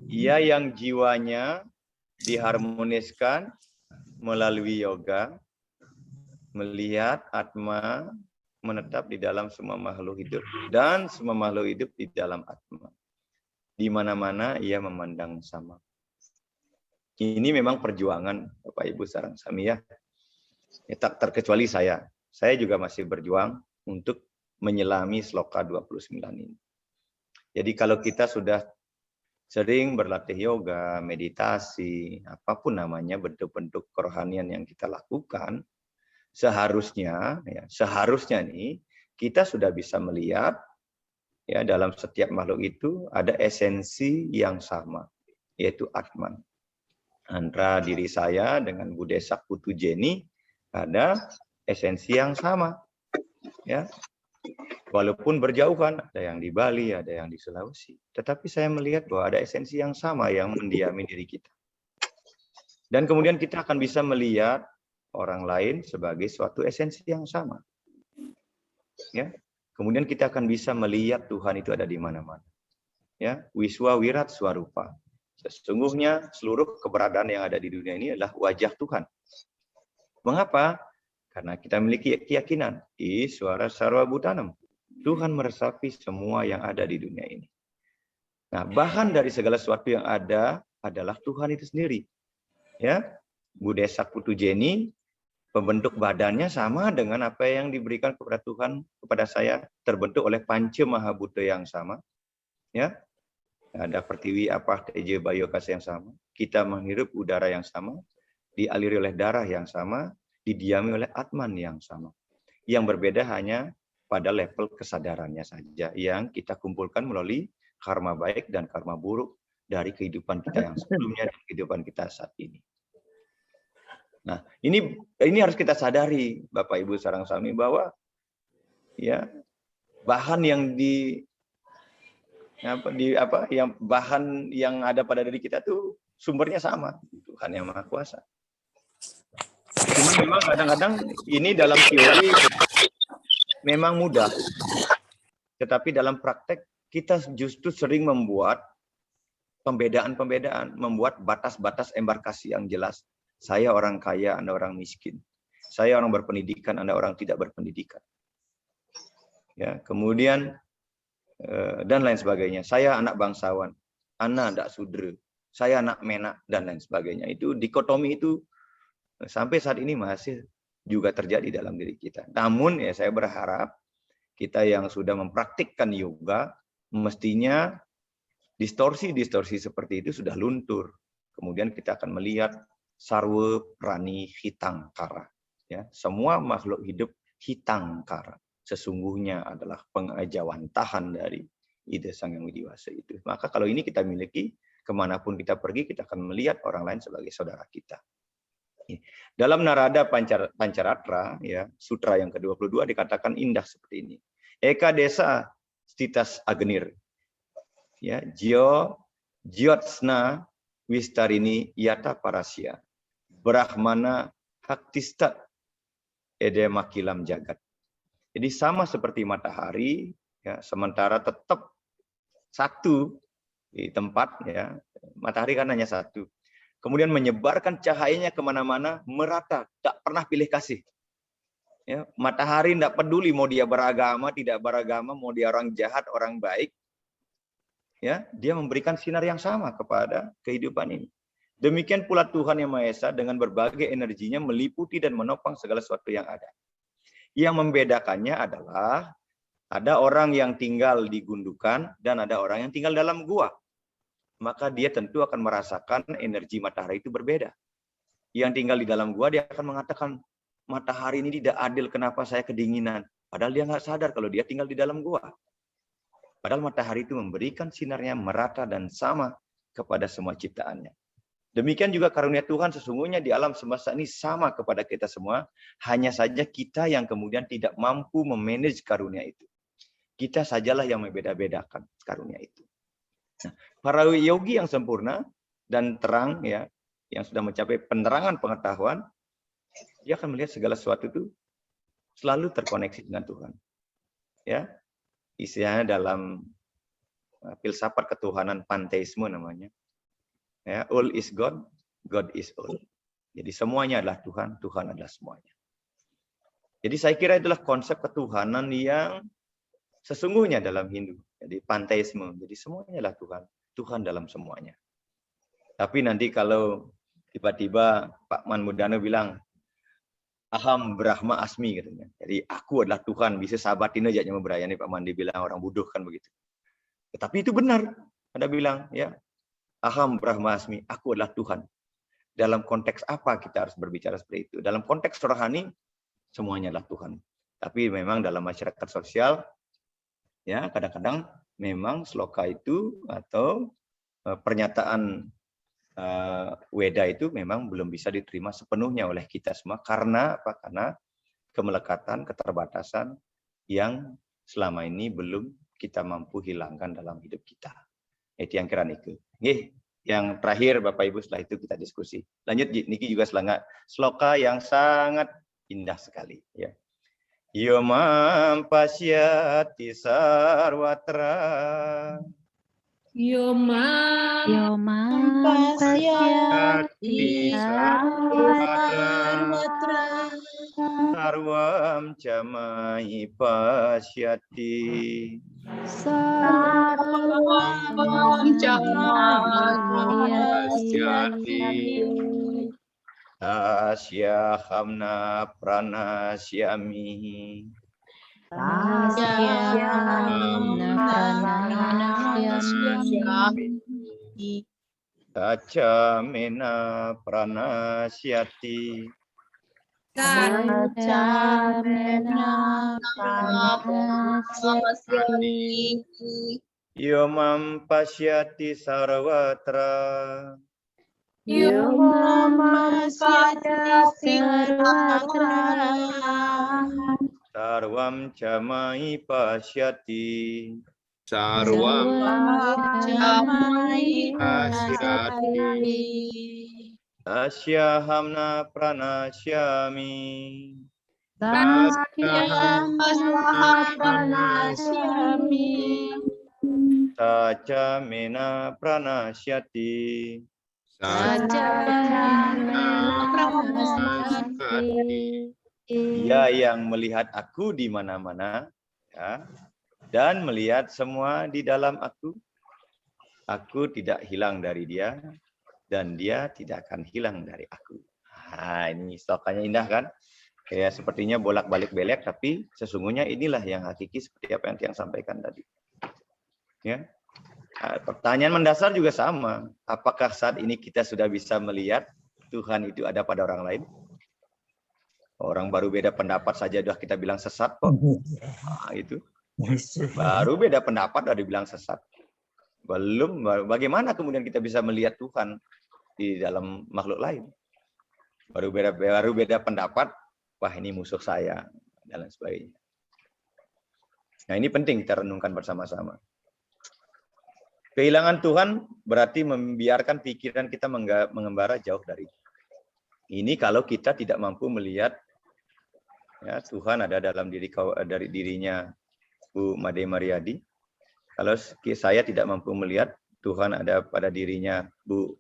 Ia yang jiwanya diharmoniskan melalui yoga, melihat Atma menetap di dalam semua makhluk hidup dan semua makhluk hidup di dalam Atma. Di mana-mana ia memandang sama. Ini memang perjuangan Bapak Ibu sareng sami ya. Tak terkecuali saya. Saya juga masih berjuang untuk menyelami sloka 29 ini. Jadi kalau kita sudah sering berlatih yoga, meditasi, apapun namanya bentuk-bentuk kerohanian yang kita lakukan, seharusnya nih kita sudah bisa melihat ya dalam setiap makhluk itu ada esensi yang sama, yaitu Atman. Antara diri saya dengan Budesak Putu Jeni ada esensi yang sama, ya. Walaupun berjauhan, ada yang di Bali, ada yang di Sulawesi, tetapi saya melihat bahwa ada esensi yang sama yang mendiami diri kita. Dan kemudian kita akan bisa melihat orang lain sebagai suatu esensi yang sama. Ya. Kemudian kita akan bisa melihat Tuhan itu ada di mana-mana. Ya, Wiswa Wirat Swarupa. Sesungguhnya seluruh keberadaan yang ada di dunia ini adalah wajah Tuhan. Mengapa? Karena kita memiliki keyakinan, Iswara Sarwa Bhutanam. Tuhan meresapi semua yang ada di dunia ini. Nah, bahan dari segala sesuatu yang ada adalah Tuhan itu sendiri. Ya, Budesak Putu Jeni, pembentuk badannya sama dengan apa yang diberikan kepada Tuhan kepada saya, terbentuk oleh Panca Mahabhuta yang sama. Ya, ada Pertiwi Apah Teja Bayo Kasa yang sama. Kita menghirup udara yang sama, dialiri oleh darah yang sama, didiami oleh Atman yang sama. Yang berbeda hanya pada level kesadarannya saja yang kita kumpulkan melalui karma baik dan karma buruk dari kehidupan kita yang sebelumnya dan kehidupan kita saat ini. Nah, ini harus kita sadari Bapak Ibu sareng sami bahwa ya bahan yang bahan yang ada pada diri kita tuh sumbernya sama, Tuhan yang Maha Kuasa. Cuma memang kadang-kadang ini dalam teori memang mudah, tetapi dalam praktek kita justru sering membuat pembedaan-pembedaan, membuat batas-batas embarkasi yang jelas. Saya orang kaya, Anda orang miskin. Saya orang berpendidikan, Anda orang tidak berpendidikan. Ya, kemudian dan lain sebagainya. Saya anak bangsawan, Anda tidak sudra. Saya anak menak dan lain sebagainya. Itu dikotomi itu sampai saat ini masih juga terjadi dalam diri kita. Namun ya saya berharap kita yang sudah mempraktikkan yoga mestinya distorsi-distorsi seperti itu sudah luntur. Kemudian kita akan melihat sarwa prani hitangkara. Ya, semua makhluk hidup hitangkara. Sesungguhnya adalah pengajawantahan dari ide Sang Yang Widiwasa itu. Maka kalau ini kita miliki, kemanapun kita pergi, kita akan melihat orang lain sebagai saudara kita. Dalam Narada Pancaratra, ya, sutra yang ke-22 dikatakan indah seperti ini. Eka desa stitas agenir. Ya, Jyotsna Wistarini Yata Parasya. Brahmana Haktistat Ede Makilam Jagat. Jadi sama seperti matahari, ya, sementara tetap satu di tempat, ya, matahari kan hanya satu. Kemudian menyebarkan cahayanya kemana-mana, merata, tak pernah pilih kasih. Ya, matahari tidak peduli mau dia beragama, tidak beragama, mau dia orang jahat, orang baik. Ya, dia memberikan sinar yang sama kepada kehidupan ini. Demikian pula Tuhan Yang Maha Esa dengan berbagai energinya meliputi dan menopang segala sesuatu yang ada. Yang membedakannya adalah ada orang yang tinggal di gundukan dan ada orang yang tinggal dalam gua. Maka dia tentu akan merasakan energi matahari itu berbeda. Yang tinggal di dalam gua dia akan mengatakan, matahari ini tidak adil, kenapa saya kedinginan? Padahal dia nggak sadar kalau dia tinggal di dalam gua. Padahal matahari itu memberikan sinarnya merata dan sama kepada semua ciptaannya. Demikian juga karunia Tuhan sesungguhnya di alam semesta ini sama kepada kita semua. Hanya saja kita yang kemudian tidak mampu memanage karunia itu. Kita sajalah yang membeda-bedakan karunia itu. Nah, para yogi yang sempurna dan terang, ya, yang sudah mencapai penerangan pengetahuan, dia akan melihat segala sesuatu itu selalu terkoneksi dengan Tuhan. Ya, istilahnya dalam filsafat ketuhanan panteisme namanya. Ya, all is God, God is all. Jadi semuanya adalah Tuhan, Tuhan adalah semuanya. Jadi saya kira itulah konsep ketuhanan yang sesungguhnya dalam Hindu. Jadi panteisme. Jadi semuanya adalah Tuhan. Tuhan dalam semuanya. Tapi nanti kalau tiba-tiba Pak Man Mudana bilang, Aham Brahma Asmi katanya. Jadi aku adalah Tuhan, bisa sahabatin aja yang berayani Pak Mandi bilang orang bodoh kan begitu. Tetapi itu benar. Ada bilang ya, Aham Brahma Asmi, aku adalah Tuhan. Dalam konteks apa kita harus berbicara seperti itu? Dalam konteks rohani semuanya adalah Tuhan. Tapi memang dalam masyarakat sosial ya kadang-kadang memang sloka itu atau pernyataan Weda itu memang belum bisa diterima sepenuhnya oleh kita semua karena apa? Karena kemelekatan, keterbatasan yang selama ini belum kita mampu hilangkan dalam hidup kita. Itu yang keren itu. Yang terakhir Bapak Ibu setelah itu kita diskusi. Lanjut Niki juga sloka yang sangat indah sekali ya. Yomam pasyati sarwatra Yomam pasyati sarwatra sarvam jamai pasyati sarvam pasyati Tasyahamna pranasyami Tacamena pranasyati Yomam pasyati sarwatra Sarvam jamai pasyati Sarvam pasyati Tasyahamna pranasyami Tacamena pranasyati Dia yang melihat aku di mana-mana ya, dan melihat semua di dalam aku. Aku tidak hilang dari dia dan dia tidak akan hilang dari aku. Nah, ini stokanya indah kan? Kayak sepertinya bolak-balik belek, tapi sesungguhnya inilah yang hakiki seperti apa yang Tiang sampaikan tadi. Ya. Nah, pertanyaan mendasar juga sama. Apakah saat ini kita sudah bisa melihat Tuhan itu ada pada orang lain? Orang baru beda pendapat saja sudah kita bilang sesat kok. Nah, itu. Baru beda pendapat sudah dibilang sesat. Belum, bagaimana kemudian kita bisa melihat Tuhan di dalam makhluk lain? Baru beda pendapat, wah ini musuh saya, dan lain sebagainya. Nah ini penting kita renungkan bersama-sama. Kehilangan Tuhan berarti membiarkan pikiran kita mengembara jauh dari. Ini kalau kita tidak mampu melihat ya, Tuhan ada dalam dari dirinya Bu Made Mariadi. Kalau saya tidak mampu melihat Tuhan ada pada dirinya Bu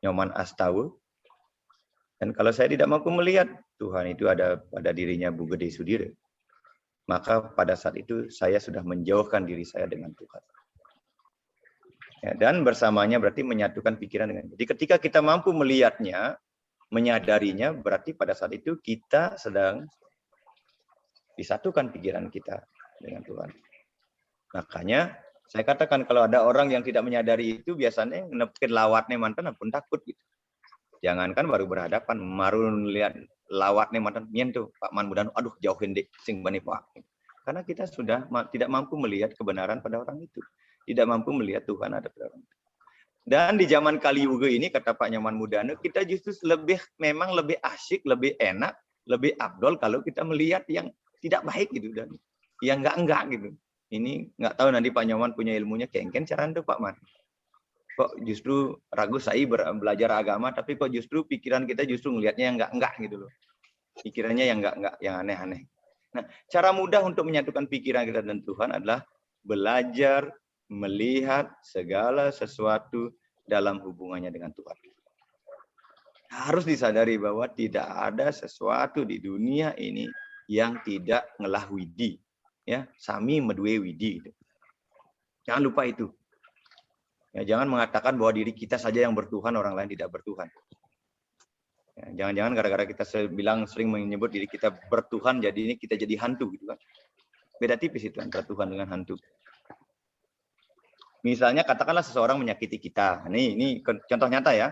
Nyoman Astawa. Dan kalau saya tidak mampu melihat Tuhan itu ada pada dirinya Bu Gede Sudire. Maka pada saat itu saya sudah menjauhkan diri saya dengan Tuhan. Ya, dan bersamanya berarti menyatukan pikiran dengan. Jadi ketika kita mampu melihatnya, menyadarinya, berarti pada saat itu kita sedang disatukan pikiran kita dengan Tuhan. Makanya saya katakan kalau ada orang yang tidak menyadari itu biasanya nepkin lawatnya mantan pun takut gitu. Jangankan baru berhadapan, baru lihat lawatnya mantan nyentuh Pak Man Mudana, aduh jauhin dek sing bani Pak. Karena kita sudah tidak mampu melihat kebenaran pada orang itu. Tidak mampu melihat Tuhan ada pada orang itu. Dan di zaman Kali Yuga ini kata Pak Nyoman Mudana, kita justru memang lebih asyik, lebih enak, lebih afdol kalau kita melihat yang tidak baik gitu dan yang enggak gitu. Ini nggak tahu nanti Pak Nyoman punya ilmunya kengken cara itu Pak Man. Kok justru ragu saya belajar agama tapi kok justru pikiran kita justru ngelihatnya yang enggak gitu loh. Pikirannya yang enggak yang aneh-aneh. Nah, cara mudah untuk menyatukan pikiran kita dan Tuhan adalah belajar melihat segala sesuatu dalam hubungannya dengan Tuhan. Harus disadari bahwa tidak ada sesuatu di dunia ini yang tidak ngelah widi. Ya, sami medue widi. Gitu. Jangan lupa itu. Ya, jangan mengatakan bahwa diri kita saja yang bertuhan, orang lain tidak bertuhan. Ya, jangan-jangan gara-gara kita sering menyebut diri kita bertuhan, jadi ini kita jadi hantu gitu kan. Beda tipis itu antara Tuhan dengan hantu. Misalnya katakanlah seseorang menyakiti kita. Ini contoh nyata ya.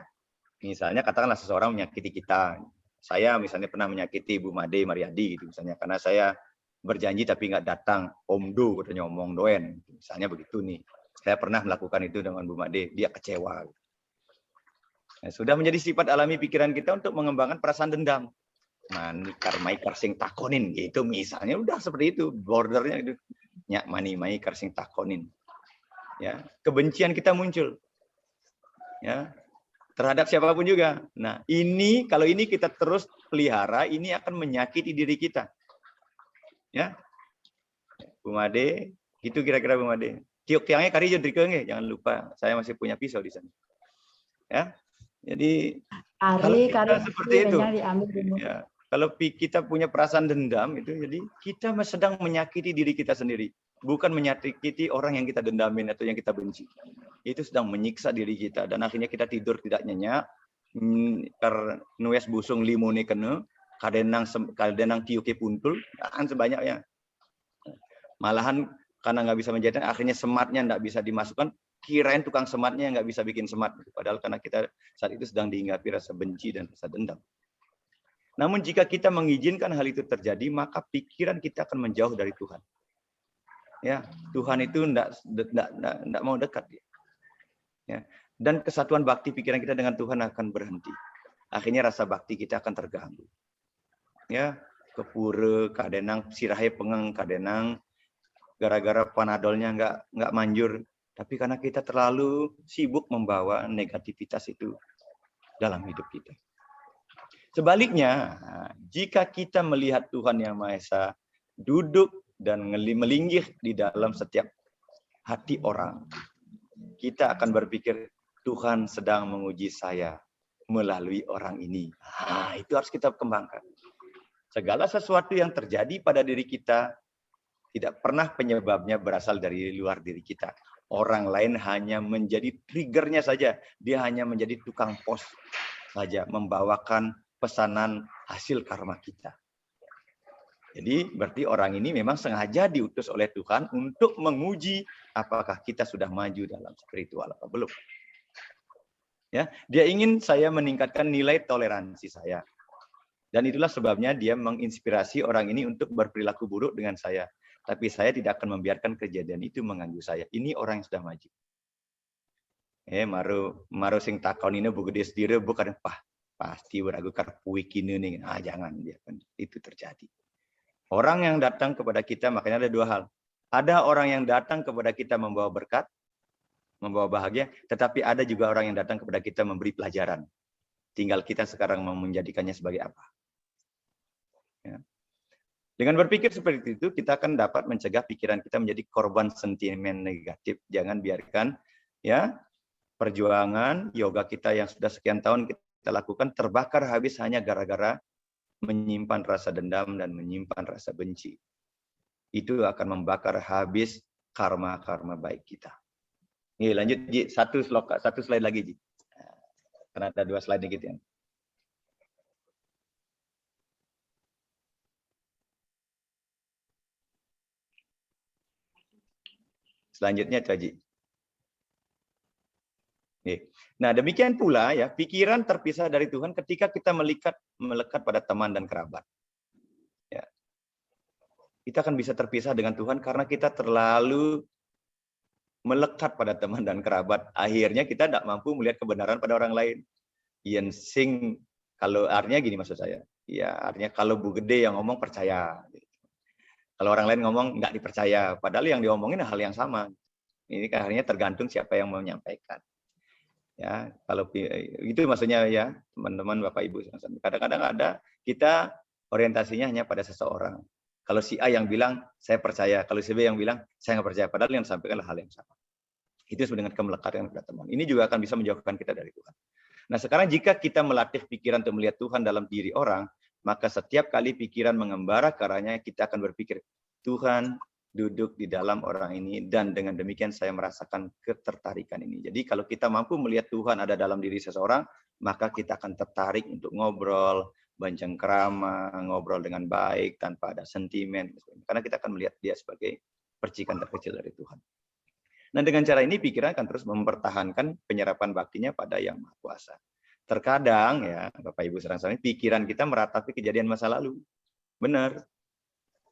Misalnya katakanlah seseorang menyakiti kita. Saya misalnya pernah menyakiti Ibu Made Mariadi gitu misalnya, karena saya berjanji tapi nggak datang. Omdo katanya omong doen. Misalnya begitu nih. Saya pernah melakukan itu dengan Bu Made, dia kecewa. Nah, sudah menjadi sifat alami pikiran kita untuk mengembangkan perasaan dendam. Mani karmai karsing takonin gitu misalnya, udah seperti itu bordernya itu. Nyak mani mai karsing takonin. Ya, kebencian kita muncul. Ya, terhadap siapapun juga. Nah, kalau ini kita terus pelihara, ini akan menyakiti diri kita. Ya. Bu Made, gitu kira-kira Bu Made. Tiuk tiangnya kari jodrikenge, jangan lupa saya masih punya pisau di sana. Ya. Jadi kalau kita seperti itu. Ya, kalau kita punya perasaan dendam itu jadi kita sedang menyakiti diri kita sendiri, bukan menyakiti orang yang kita dendamin atau yang kita benci. Itu sedang menyiksa diri kita dan akhirnya kita tidur tidak nyenyak. Karena nues busung limone kene, kadenang tiuke puntul, kan sebanyaknya. Malahan karena nggak bisa menjadikan, akhirnya sematnya nggak bisa dimasukkan. Kirain tukang sematnya nggak bisa bikin semat. Padahal karena kita saat itu sedang dihinggapi rasa benci dan rasa dendam. Namun jika kita mengizinkan hal itu terjadi, maka pikiran kita akan menjauh dari Tuhan. Ya, Tuhan itu enggak mau dekat. Ya. Dan kesatuan bakti pikiran kita dengan Tuhan akan berhenti. Akhirnya rasa bakti kita akan terganggu. Ya, kepure, kadenang sirahe pengeng, kadenang gara-gara panadolnya enggak manjur. Tapi karena kita terlalu sibuk membawa negativitas itu dalam hidup kita. Sebaliknya, jika kita melihat Tuhan Yang Maha Esa duduk dan melinggih di dalam setiap hati orang, kita akan berpikir, Tuhan sedang menguji saya melalui orang ini. Nah, itu harus kita kembangkan. Segala sesuatu yang terjadi pada diri kita tidak pernah penyebabnya berasal dari luar diri kita. Orang lain hanya menjadi triggernya saja. Dia hanya menjadi tukang pos saja, membawakan pesanan hasil karma kita. Jadi berarti orang ini memang sengaja diutus oleh Tuhan untuk menguji apakah kita sudah maju dalam spiritual atau belum. Ya, dia ingin saya meningkatkan nilai toleransi saya. Dan itulah sebabnya dia menginspirasi orang ini untuk berperilaku buruk dengan saya. Tapi saya tidak akan membiarkan kejadian itu mengganggu saya. Ini orang yang sudah maju. Maru sing takon ini bugede sendiri bukan pasti beragu karpuik ini nih. Jangan biarkan itu terjadi. Orang yang datang kepada kita, makanya ada dua hal. Ada orang yang datang kepada kita membawa berkat, membawa bahagia, tetapi ada juga orang yang datang kepada kita memberi pelajaran. Tinggal kita sekarang mau menjadikannya sebagai apa. Ya. Dengan berpikir seperti itu, kita akan dapat mencegah pikiran kita menjadi korban sentimen negatif. Jangan biarkan ya perjuangan yoga kita yang sudah sekian tahun kita lakukan terbakar habis hanya gara-gara menyimpan rasa dendam dan menyimpan rasa benci. Itu akan membakar habis karma-karma baik kita. Nih, lanjut Ji, satu slide lagi Ji. Karena ada 2 slide gitu ya. Selanjutnya itu Haji. Nah, demikian pula ya, pikiran terpisah dari Tuhan ketika kita melekat pada teman dan kerabat. Ya. Kita akan bisa terpisah dengan Tuhan karena kita terlalu melekat pada teman dan kerabat. Akhirnya kita tidak mampu melihat kebenaran pada orang lain. Yang sing, kalau artinya gini maksud saya. Ya, artinya kalau Bu Gede yang ngomong percaya. Kalau orang lain ngomong nggak dipercaya, padahal yang diomongin hal yang sama. Ini akhirnya tergantung siapa yang mau menyampaikan. Ya, kalau itu maksudnya ya, teman-teman Bapak Ibu. Kadang-kadang ada kita orientasinya hanya pada seseorang. Kalau si A yang bilang saya percaya, kalau si B yang bilang saya nggak percaya, padahal yang disampaikan hal yang sama. Itu sebenarnya kemelekatan kepada teman. Ini juga akan bisa menjauhkan kita dari Tuhan. Nah, sekarang jika kita melatih pikiran untuk melihat Tuhan dalam diri orang, maka setiap kali pikiran mengembara ke arahnya, kita akan berpikir, Tuhan duduk di dalam orang ini, dan dengan demikian saya merasakan ketertarikan ini. Jadi kalau kita mampu melihat Tuhan ada dalam diri seseorang, maka kita akan tertarik untuk ngobrol, bercengkrama, ngobrol dengan baik, tanpa ada sentimen. Karena kita akan melihat dia sebagai percikan terkecil dari Tuhan. Nah, dengan cara ini pikiran akan terus mempertahankan penyerapan baktinya pada Yang Maha Kuasa. Terkadang ya, Bapak Ibu saudara-saudari, pikiran kita meratapi kejadian masa lalu. Benar.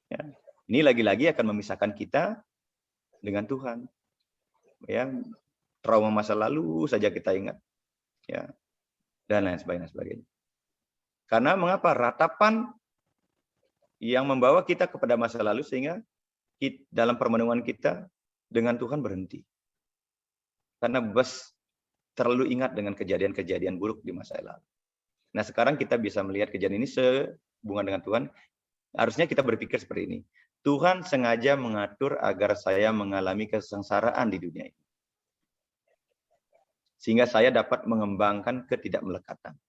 Ya. Ini lagi-lagi akan memisahkan kita dengan Tuhan. Ya, trauma masa lalu saja kita ingat. Ya. Dan lain sebagainya. Karena mengapa? Ratapan yang membawa kita kepada masa lalu sehingga dalam permenungan kita dengan Tuhan berhenti. Karena terlalu ingat dengan kejadian-kejadian buruk di masa lalu. Nah, sekarang kita bisa melihat kejadian ini sehubungan dengan Tuhan. Harusnya kita berpikir seperti ini. Tuhan sengaja mengatur agar saya mengalami kesengsaraan di dunia ini. Sehingga saya dapat mengembangkan ketidakmelekatan.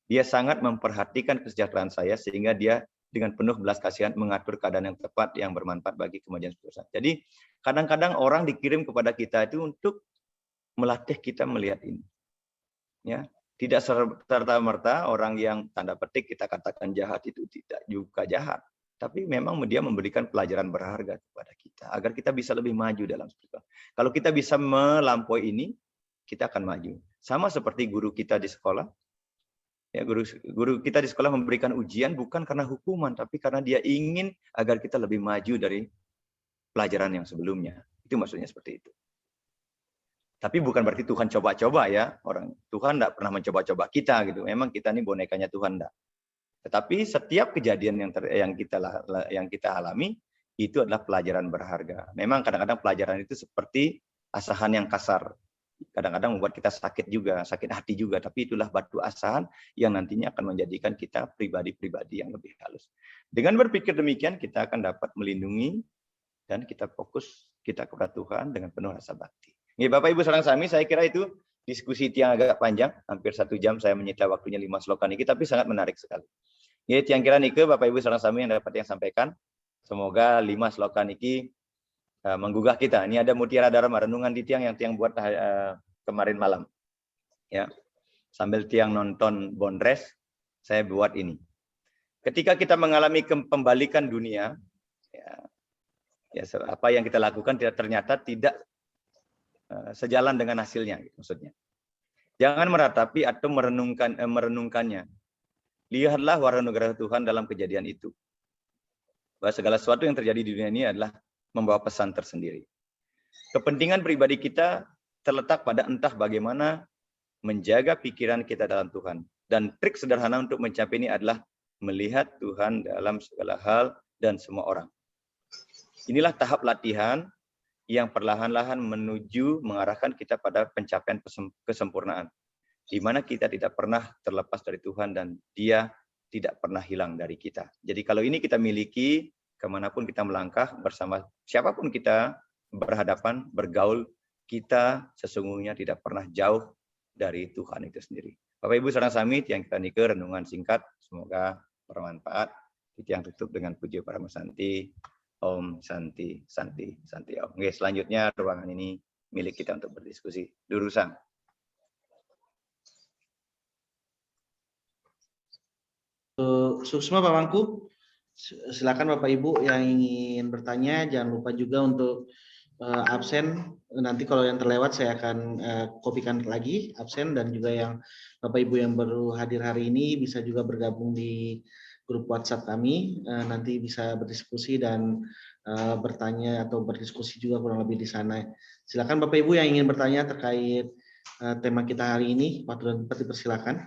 Dia sangat memperhatikan kesejahteraan saya sehingga dia dengan penuh belas kasihan mengatur keadaan yang tepat yang bermanfaat bagi kemajuan seterusnya. Jadi kadang-kadang orang dikirim kepada kita itu untuk melatih kita melihat ini. Ya, tidak serta-merta orang yang tanda petik kita katakan jahat itu tidak juga jahat. Tapi memang dia memberikan pelajaran berharga kepada kita agar kita bisa lebih maju dalam spiritual. Kalau kita bisa melampaui ini, kita akan maju. Sama seperti guru kita di sekolah. Ya, guru kita di sekolah memberikan ujian bukan karena hukuman, tapi karena dia ingin agar kita lebih maju dari pelajaran yang sebelumnya. Itu maksudnya seperti itu. Tapi bukan berarti Tuhan coba-coba ya. Tuhan tidak pernah mencoba-coba kita gitu. Memang kita ini bonekanya Tuhan enggak. Tetapi setiap kejadian yang kita alami itu adalah pelajaran berharga. Memang kadang-kadang pelajaran itu seperti asahan yang kasar. Kadang-kadang membuat kita sakit juga, sakit hati juga. Tapi itulah batu asahan yang nantinya akan menjadikan kita pribadi-pribadi yang lebih halus. Dengan berpikir demikian, kita akan dapat melindungi dan kita fokus kita kepada Tuhan dengan penuh rasa bakti. Nih, Bapak Ibu saudara sami, saya kira itu diskusi yang agak panjang, hampir 1 jam saya menyita waktunya 5 slokan ini, tapi sangat menarik sekali. Ini tiang kira nike Bapak Ibu saudara sami yang dapat yang sampaikan. Semoga 5 slokan ini menggugah kita. Ini ada mutiara dharma renungan di tiang yang tiang buat kemarin malam. Ya. Sambil tiang nonton Bondres, saya buat ini. Ketika kita mengalami pembalikan dunia, ya apa yang kita lakukan ternyata tidak sejalan dengan hasilnya, maksudnya. Jangan meratapi atau merenungkannya. Lihatlah warna negara Tuhan dalam kejadian itu. Bahwa segala sesuatu yang terjadi di dunia ini adalah membawa pesan tersendiri. Kepentingan pribadi kita terletak pada entah bagaimana menjaga pikiran kita dalam Tuhan. Dan trik sederhana untuk mencapai ini adalah melihat Tuhan dalam segala hal dan semua orang. Inilah tahap latihan yang perlahan-lahan menuju mengarahkan kita pada pencapaian kesempurnaan. Di mana kita tidak pernah terlepas dari Tuhan dan Dia tidak pernah hilang dari kita. Jadi kalau ini kita miliki, kemanapun kita melangkah bersama siapapun kita berhadapan, bergaul, kita sesungguhnya tidak pernah jauh dari Tuhan itu sendiri. Bapak Ibu saudara sami, yang kita nikah renungan singkat, semoga bermanfaat. Itu yang tutup dengan puji Parama Santi. Om Santi, Santi, Santi Om. Oke, selanjutnya ruangan ini milik kita untuk berdiskusi. Durusang. Susma Pak Mangku, silakan Bapak Ibu yang ingin bertanya, jangan lupa juga untuk absen. Nanti kalau yang terlewat saya akan kopikan lagi absen, dan juga yang Bapak Ibu yang baru hadir hari ini bisa juga bergabung di grup WhatsApp kami, nanti bisa berdiskusi dan bertanya atau berdiskusi juga kurang lebih di sana. Silakan Bapak Ibu yang ingin bertanya terkait tema kita hari ini, waktu dan tempat dipersilakan.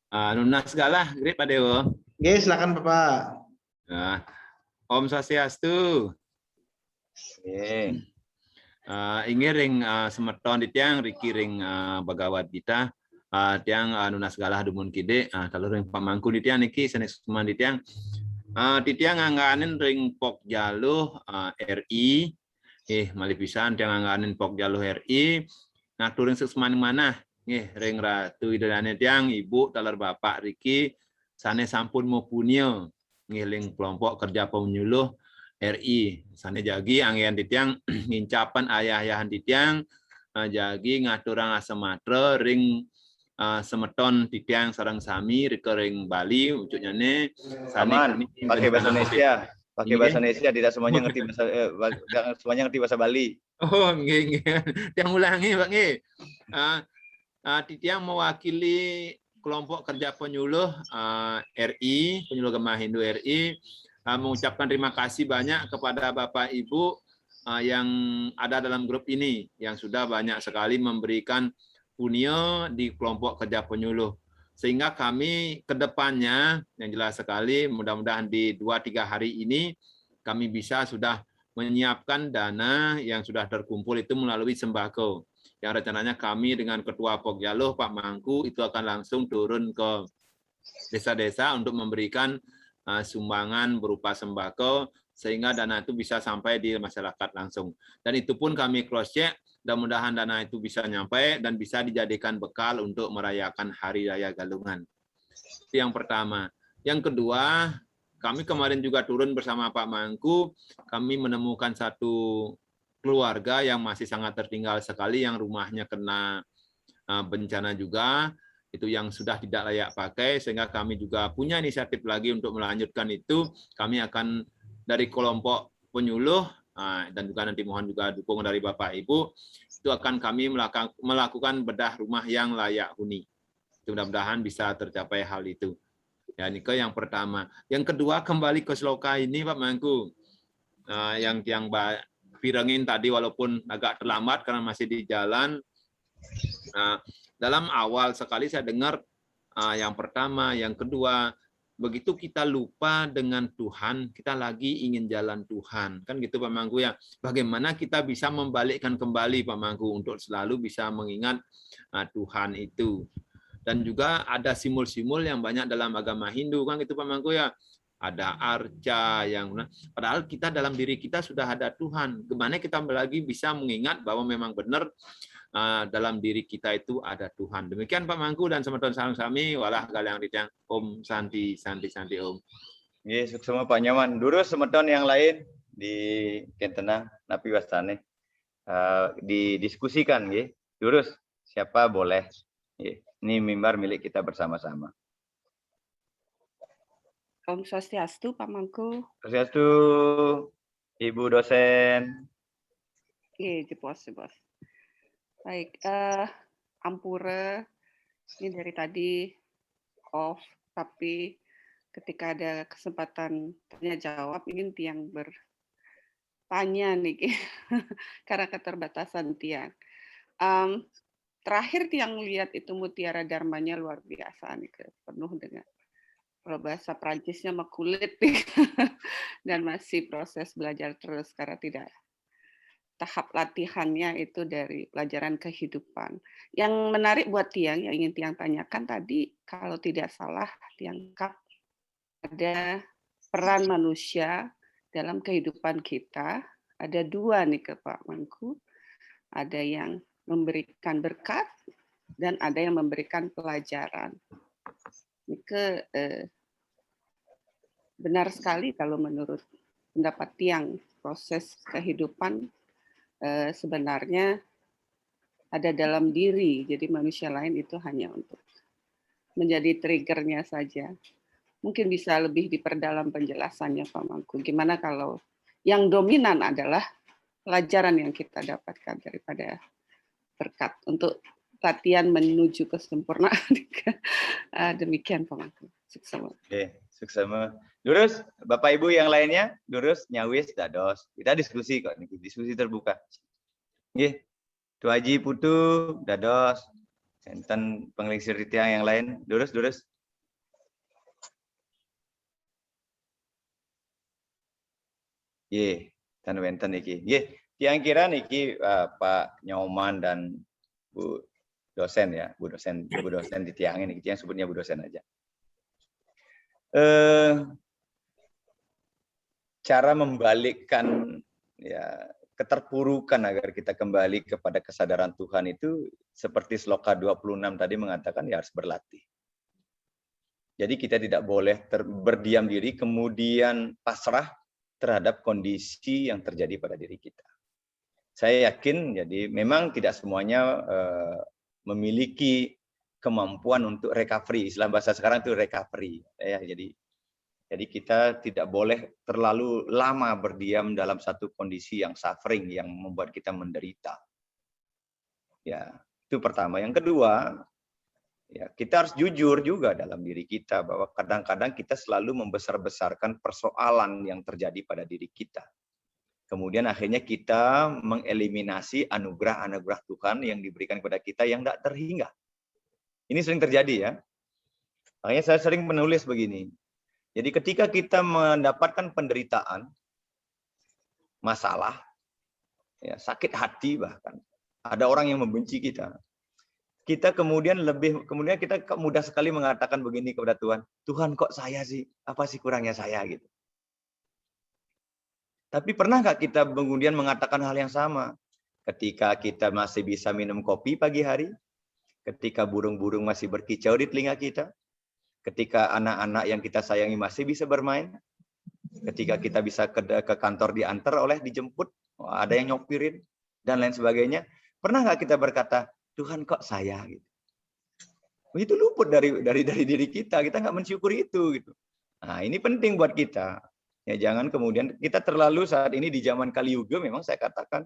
Nunas segala, grip Pak Dewo. Oke, silakan Bapak. Nah, Om Swastiastu. Ingiring semeton di tiang rikiring bagawat kita. Tiang nunas segala dumun kide. Kalau ring Pak Mangku di tiang niki senes cuman di tiang. Di tiang angganin ring pok jaluh RI. Malipisan tiang angganin pok jaluh RI. Nah, turing sesemani mana? Nggih, ring ratu idane tiang ibu taler bapak riki sane sampun mupunio ngiling kelompok kerja penyuluh RI. Sane jagi angin titiang ngincapan ayah-ayahan titiang jagi ngaturang asematre ring semeton titiang sarang sami ring Bali ucuknya ne Aman, pakai bahasa Indonesia. Pakai bahasa Indonesia, tidak semuanya ngerti bahasa tidak semuanya ngerti bahasa Bali. Oh, nggih. Tiang ulangi, Pak nggih. Titiang mewakili kelompok kerja penyuluh RI, penyuluh Gemah Hindu RI, mengucapkan terima kasih banyak kepada Bapak Ibu yang ada dalam grup ini, yang sudah banyak sekali memberikan punya di kelompok kerja penyuluh. Sehingga kami ke depannya, yang jelas sekali, mudah-mudahan di 2-3 hari ini, kami bisa sudah menyiapkan dana yang sudah terkumpul itu melalui sembako. Yang rencananya kami dengan Ketua Pogjaluh, Pak Mangku, itu akan langsung turun ke desa-desa untuk memberikan sumbangan berupa sembako, sehingga dana itu bisa sampai di masyarakat langsung. Dan itu pun kami cross-check, mudah-mudahan dana itu bisa nyampe dan bisa dijadikan bekal untuk merayakan Hari Raya Galungan. Itu yang pertama. Yang kedua, kami kemarin juga turun bersama Pak Mangku, kami menemukan satu keluarga yang masih sangat tertinggal sekali, yang rumahnya kena bencana juga, itu yang sudah tidak layak pakai, sehingga kami juga punya inisiatif lagi untuk melanjutkan itu. Kami akan dari kelompok penyuluh, dan juga nanti mohon juga dukungan dari Bapak Ibu, itu akan kami melakukan bedah rumah yang layak huni. Mudah-mudahan bisa tercapai hal itu. Ya, ini ke yang pertama. Yang kedua, kembali ke Sloka ini, Pak Mangku. Yang pirengin tadi walaupun agak terlambat karena masih di jalan. Dalam awal sekali saya dengar yang pertama, yang kedua, begitu kita lupa dengan Tuhan, kita lagi ingin jalan Tuhan. Kan gitu Pak Mangku ya. Bagaimana kita bisa membalikkan kembali Pak Mangku untuk selalu bisa mengingat Tuhan itu. Dan juga ada simul-simul yang banyak dalam agama Hindu kan gitu Pak Mangku ya. Ada arca yang padahal kita dalam diri kita sudah ada Tuhan. Gimana kita lagi bisa mengingat bahwa memang benar dalam diri kita itu ada Tuhan. Demikian Pak Mangku dan semeton sareng sami walah galang ditang Om Santi Om. Nggih, semua Pak Nyaman. Durus semeton yang lain di Kentena napi wastane didiskusikan nggih. Durus siapa boleh. Nggih. Ini mimbar milik kita bersama-sama. Om Swastiastu, Pak Mangku. Swastiastu, Ibu dosen. Bos. Baik, Ampura, ini dari tadi off, tapi ketika ada kesempatan tanya jawab, ingin tiang bertanya nih, karena keterbatasan tiang. Terakhir tiang lihat itu mutiara dharmanya luar biasa nih, penuh dengan kalau bahasa Prancisnya makulit dan masih proses belajar terus karena tidak tahap latihannya itu dari pelajaran kehidupan. Yang menarik buat tiang yang ingin tiang tanyakan tadi, kalau tidak salah tiang ada peran manusia dalam kehidupan kita. Ada dua nih ke Pak Mangku, ada yang memberikan berkat dan ada yang memberikan pelajaran. Benar sekali kalau menurut pendapat tiang proses kehidupan sebenarnya ada dalam diri, jadi manusia lain itu hanya untuk menjadi triggernya saja. Mungkin bisa lebih diperdalam penjelasannya Pak Mangku. Gimana kalau yang dominan adalah pelajaran yang kita dapatkan daripada berkat untuk latihan menuju kesempurnaan. Demikian Pak Mangku. Sukses. Oke, sukses. Durus, Bapak Ibu yang lainnya, durus nyawis dados. Kita diskusi kok, diskusi terbuka. Nggih. Tu Haji Putu dados. Enten penglingsir tiang yang lain, durus. Nggih, tan wenten iki. Nggih, tiang kira niki Pak Nyoman dan Bu dosen ya, Bu dosen di tiang ini, tiang sebutnya Bu dosen aja. Cara membalikkan ya keterpurukan agar kita kembali kepada kesadaran Tuhan itu seperti Sloka 26 tadi mengatakan ya harus berlatih. Jadi kita tidak boleh berdiam diri kemudian pasrah terhadap kondisi yang terjadi pada diri kita. Saya yakin jadi memang tidak semuanya memiliki kemampuan untuk recovery. Istilah bahasa sekarang itu recovery. Ya, jadi kita tidak boleh terlalu lama berdiam dalam satu kondisi yang suffering yang membuat kita menderita. Ya, itu pertama. Yang kedua, ya, kita harus jujur juga dalam diri kita bahwa kadang-kadang kita selalu membesar-besarkan persoalan yang terjadi pada diri kita. Kemudian akhirnya kita mengeliminasi anugerah-anugerah Tuhan yang diberikan kepada kita yang tidak terhingga. Ini sering terjadi ya. Makanya saya sering menulis begini. Jadi ketika kita mendapatkan penderitaan, masalah, ya, sakit hati bahkan, ada orang yang membenci kita. Kita kemudian kita mudah sekali mengatakan begini kepada Tuhan, Tuhan kok saya sih, apa sih kurangnya saya gitu. Tapi pernah nggak kita kemudian mengatakan hal yang sama? Ketika kita masih bisa minum kopi pagi hari, ketika burung-burung masih berkicau di telinga kita, ketika anak-anak yang kita sayangi masih bisa bermain, ketika kita bisa ke kantor diantar dijemput, ada yang nyopirin, dan lain sebagainya. Pernah nggak kita berkata, Tuhan kok saya gitu. Itu luput dari diri kita nggak mensyukuri itu gitu. Nah, ini penting buat kita. Ya jangan kemudian kita terlalu saat ini di zaman Kali Yuga memang saya katakan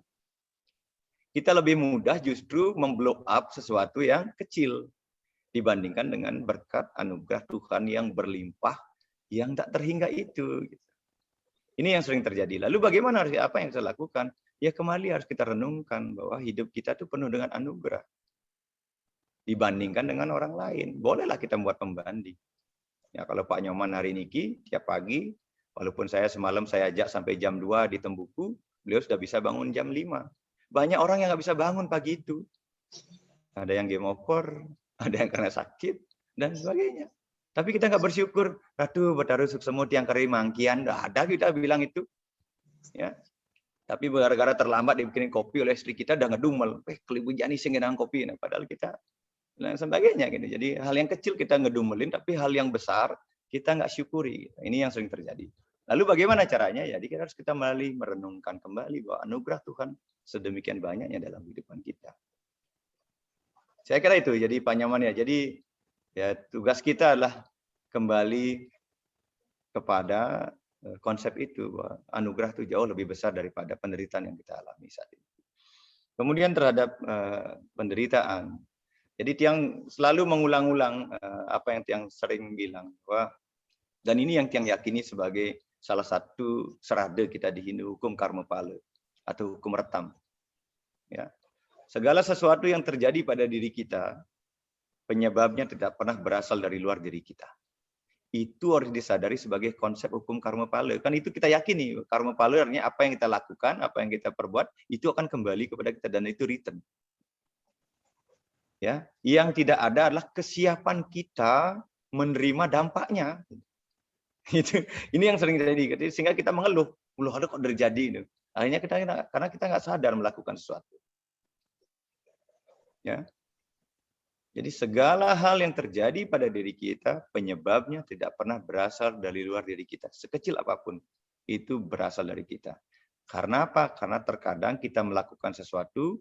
kita lebih mudah justru memblow up sesuatu yang kecil dibandingkan dengan berkat anugerah Tuhan yang berlimpah yang tak terhingga itu. Ini yang sering terjadi. Lalu bagaimana apa yang saya lakukan? Ya kembali harus kita renungkan bahwa hidup kita itu penuh dengan anugerah. Dibandingkan dengan orang lain. Bolehlah kita membuat pembanding. Ya kalau Pak Nyoman hari ini tiap pagi, walaupun saya semalam saya ajak sampai jam 2 di Tembuku, beliau sudah bisa bangun jam 5. Banyak orang yang nggak bisa bangun pagi itu. Ada yang game over, ada yang karena sakit, dan sebagainya. Tapi kita nggak bersyukur. Ratu betaru suksemu tiang kari mangkian, nggak ada kita bilang itu. Ya. Tapi gara-gara terlambat dibikinin kopi oleh istri kita, udah ngedumel. Kelibu jani sing ngenang kopi. Nah, padahal kita dan sebagainya gitu. Jadi hal yang kecil kita ngedumelin, tapi hal yang besar kita nggak syukuri. Ini yang sering terjadi. Lalu bagaimana caranya? Jadi kita harus merenungkan kembali bahwa anugerah Tuhan sedemikian banyaknya dalam kehidupan kita. Saya kira itu. Jadi Pak Nyoman ya. Jadi ya tugas kita adalah kembali kepada konsep itu bahwa anugerah itu jauh lebih besar daripada penderitaan yang kita alami saat ini. Kemudian terhadap penderitaan. Jadi Tiang selalu mengulang-ulang apa yang Tiang sering bilang bahwa dan ini yang Tiang yakini sebagai salah satu serada kita di Hindu, hukum karma pala atau hukum retam. Ya. Segala sesuatu yang terjadi pada diri kita, penyebabnya tidak pernah berasal dari luar diri kita. Itu harus disadari sebagai konsep hukum karma pala. Kan itu kita yakini, karma pala artinya apa yang kita lakukan, apa yang kita perbuat, itu akan kembali kepada kita dan itu return. Ya, yang tidak ada adalah kesiapan kita menerima dampaknya. Ini yang sering terjadi, sehingga kita mengeluh, ada kok terjadi. Akhirnya karena kita nggak sadar melakukan sesuatu. Ya, jadi segala hal yang terjadi pada diri kita, penyebabnya tidak pernah berasal dari luar diri kita, sekecil apapun itu berasal dari kita. Karena apa? Karena terkadang kita melakukan sesuatu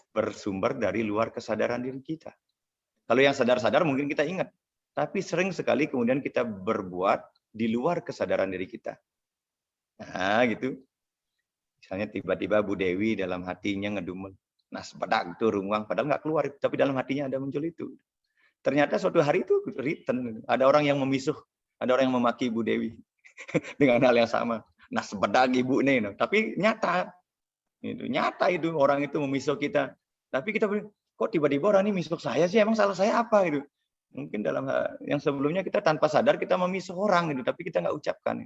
bersumber dari luar kesadaran diri kita. Kalau yang sadar-sadar mungkin kita ingat. Tapi sering sekali kemudian kita berbuat di luar kesadaran diri kita. Nah, gitu. Misalnya tiba-tiba Bu Dewi dalam hatinya ngedumel. Nah, sepedak itu runguang, padahal nggak keluar. Tapi dalam hatinya ada muncul itu. Ternyata suatu hari itu return. Ada orang yang memisuh. Ada orang yang memaki Bu Dewi. Dengan hal yang sama. Nah, sepedak ibu nih. Tapi nyata. Nyata itu orang itu memisuh kita. Tapi kita kok tiba-tiba orang ini misuh saya sih? Emang salah saya apa gitu? Mungkin dalam yang sebelumnya kita tanpa sadar kita memisuh orang gitu, tapi kita nggak ucapkan.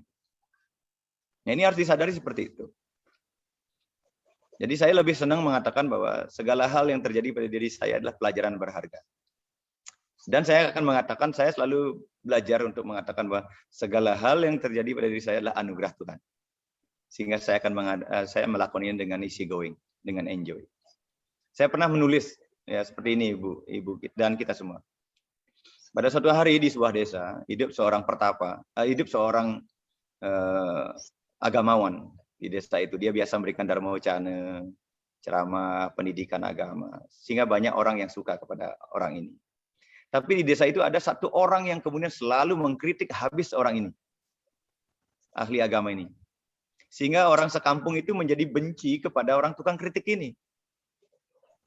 Nah, ini harus disadari seperti itu. Jadi saya lebih senang mengatakan bahwa segala hal yang terjadi pada diri saya adalah pelajaran berharga. Dan saya akan mengatakan, saya selalu belajar untuk mengatakan bahwa segala hal yang terjadi pada diri saya adalah anugerah Tuhan. sehingga saya akan saya melakukan ini dengan easy going, dengan enjoy. Saya pernah menulis ya seperti ini Ibu dan kita semua. Pada suatu hari di sebuah desa hidup seorang pertapa, hidup seorang agamawan di desa itu. Dia biasa memberikan dharma wacana, ceramah, pendidikan agama, sehingga banyak orang yang suka kepada orang ini. Tapi di desa itu ada satu orang yang kemudian selalu mengkritik habis orang ini, ahli agama ini. Sehingga orang sekampung itu menjadi benci kepada orang tukang kritik ini.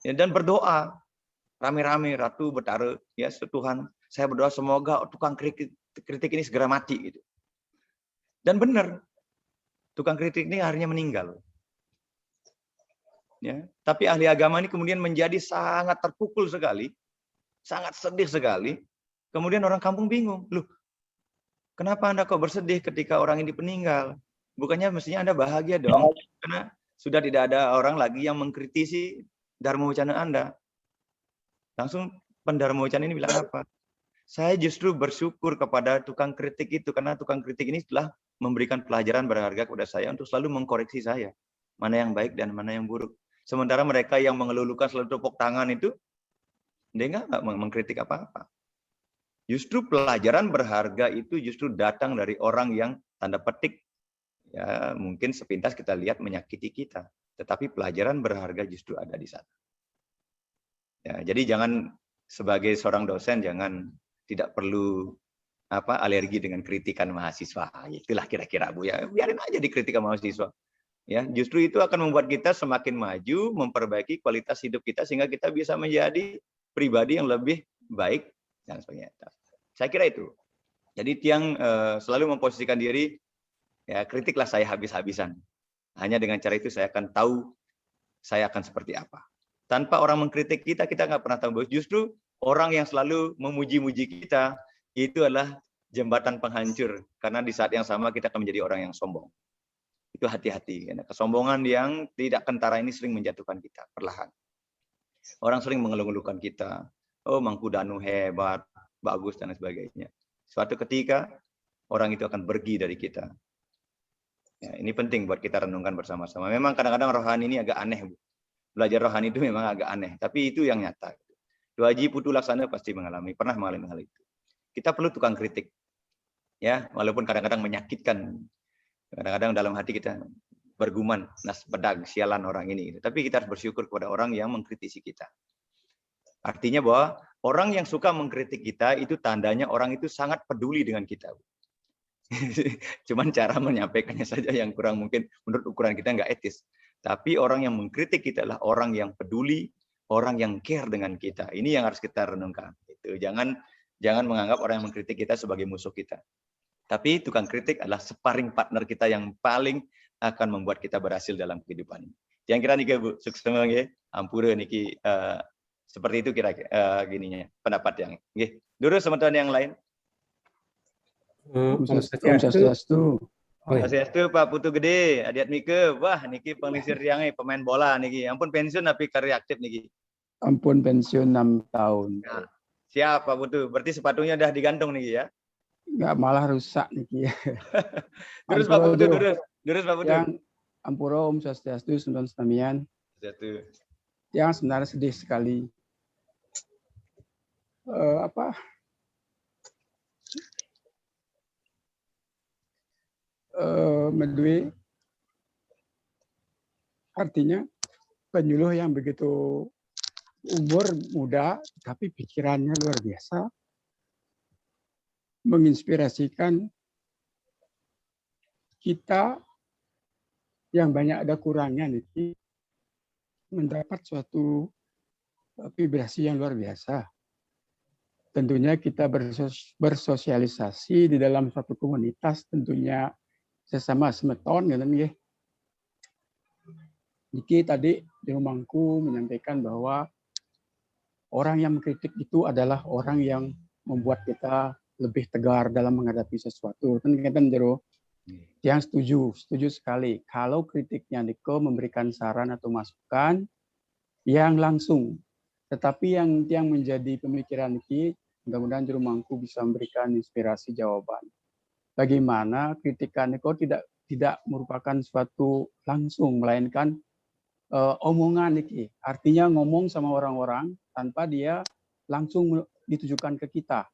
Ya, dan berdoa rame-rame, Ratu bertaruh, ya Tuhan, saya berdoa semoga tukang kritik ini segera mati gitu. Dan benar, tukang kritik ini akhirnya meninggal. Ya, tapi ahli agama ini kemudian menjadi sangat terpukul sekali, sangat sedih sekali. Kemudian orang kampung bingung, loh, kenapa Anda kok bersedih ketika orang ini meninggal? Bukannya mestinya Anda bahagia dong, karena sudah tidak ada orang lagi yang mengkritisi dharma wacana Anda. Langsung pendharma wacana ini bilang apa? Saya justru bersyukur kepada tukang kritik itu, karena tukang kritik ini telah memberikan pelajaran berharga kepada saya untuk selalu mengkoreksi saya. Mana yang baik dan mana yang buruk. Sementara mereka yang mengelulukan selalu tepuk tangan itu, dia nggak mengkritik apa-apa. Justru pelajaran berharga itu justru datang dari orang yang tanda petik, ya mungkin sepintas kita lihat menyakiti kita. Tetapi pelajaran berharga justru ada di sana. Ya, jadi jangan sebagai seorang dosen jangan tidak perlu alergi dengan kritikan mahasiswa. Itulah kira-kira Bu ya. Biarin aja dikritik mahasiswa. Ya, justru itu akan membuat kita semakin maju, memperbaiki kualitas hidup kita sehingga kita bisa menjadi pribadi yang lebih baik dan sebagainya. Saya kira itu. Jadi Tiang selalu memposisikan diri, ya kritiklah saya habis-habisan. Hanya dengan cara itu saya akan tahu saya akan seperti apa. Tanpa orang mengkritik kita, kita nggak pernah tahu. Justru orang yang selalu memuji-muji kita, itu adalah jembatan penghancur. Karena di saat yang sama kita akan menjadi orang yang sombong. Itu hati-hati. Karena kesombongan yang tidak kentara ini sering menjatuhkan kita perlahan. Orang sering mengeluh-ngeluhkan kita. Oh, Mangkudanu hebat, bagus, dan sebagainya. Suatu ketika, orang itu akan pergi dari kita. Ya, ini penting buat kita renungkan bersama-sama. Memang kadang-kadang rohani ini agak aneh, Bu. Belajar rohani itu memang agak aneh, tapi itu yang nyata. Dua Haji Putu Laksana pasti pernah mengalami hal itu. Kita perlu tukang kritik. Ya, walaupun kadang-kadang menyakitkan. Kadang-kadang dalam hati kita bergumam, nas pedang, sialan orang ini. Tapi kita harus bersyukur kepada orang yang mengkritisi kita. Artinya bahwa orang yang suka mengkritik kita, itu tandanya orang itu sangat peduli dengan kita. Cuman cara menyampaikannya saja yang kurang mungkin menurut ukuran kita nggak etis. Tapi orang yang mengkritik kita adalah orang yang peduli, orang yang care dengan kita. Ini yang harus kita renungkan. Itu jangan menganggap orang yang mengkritik kita sebagai musuh kita. Tapi tukang kritik adalah sparring partner kita yang paling akan membuat kita berhasil dalam kehidupan ini. Yang kira niki Bu, sukses nggih. Ampura niki seperti itu kira-kira gininya pendapat yang nggih. Terus teman-teman yang lain. Om Swastiastu. Swastiastu Pak Putu Gede, Adiat Mika. Wah, niki penglisir yang pemain bola niki. Ampun pensiun tapi karya aktif niki. Ampun pensiun 6 tahun. Nah, siap Pak Putu. Berarti sepatunya udah digantung niki ya. Nggak, malah rusak niki. Terus Pak Putu, terus Pak Putu. Yang Ampura Om Swastiastu, Sundan Samian. Satu. Yang sebenarnya sedih sekali. Medue artinya penyuluh yang begitu umur muda tapi pikirannya luar biasa, menginspirasikan kita yang banyak ada kurangnya nih mendapat suatu vibrasi yang luar biasa. Tentunya kita bersosialisasi di dalam suatu komunitas, tentunya sesama semeton, gitu nggih. Niki tadi di rumahku menyampaikan bahwa orang yang mengkritik itu adalah orang yang membuat kita lebih tegar dalam menghadapi sesuatu. Kan kita jero yang setuju sekali. Kalau kritiknya Niko memberikan saran atau masukan yang langsung, tetapi yang menjadi pemikiran Niki, mudah-mudahan jero mangku bisa memberikan inspirasi jawaban. Bagaimana kritikan Niko tidak tidak merupakan suatu langsung, melainkan omongan niki. Artinya ngomong sama orang-orang tanpa dia langsung ditujukan ke kita.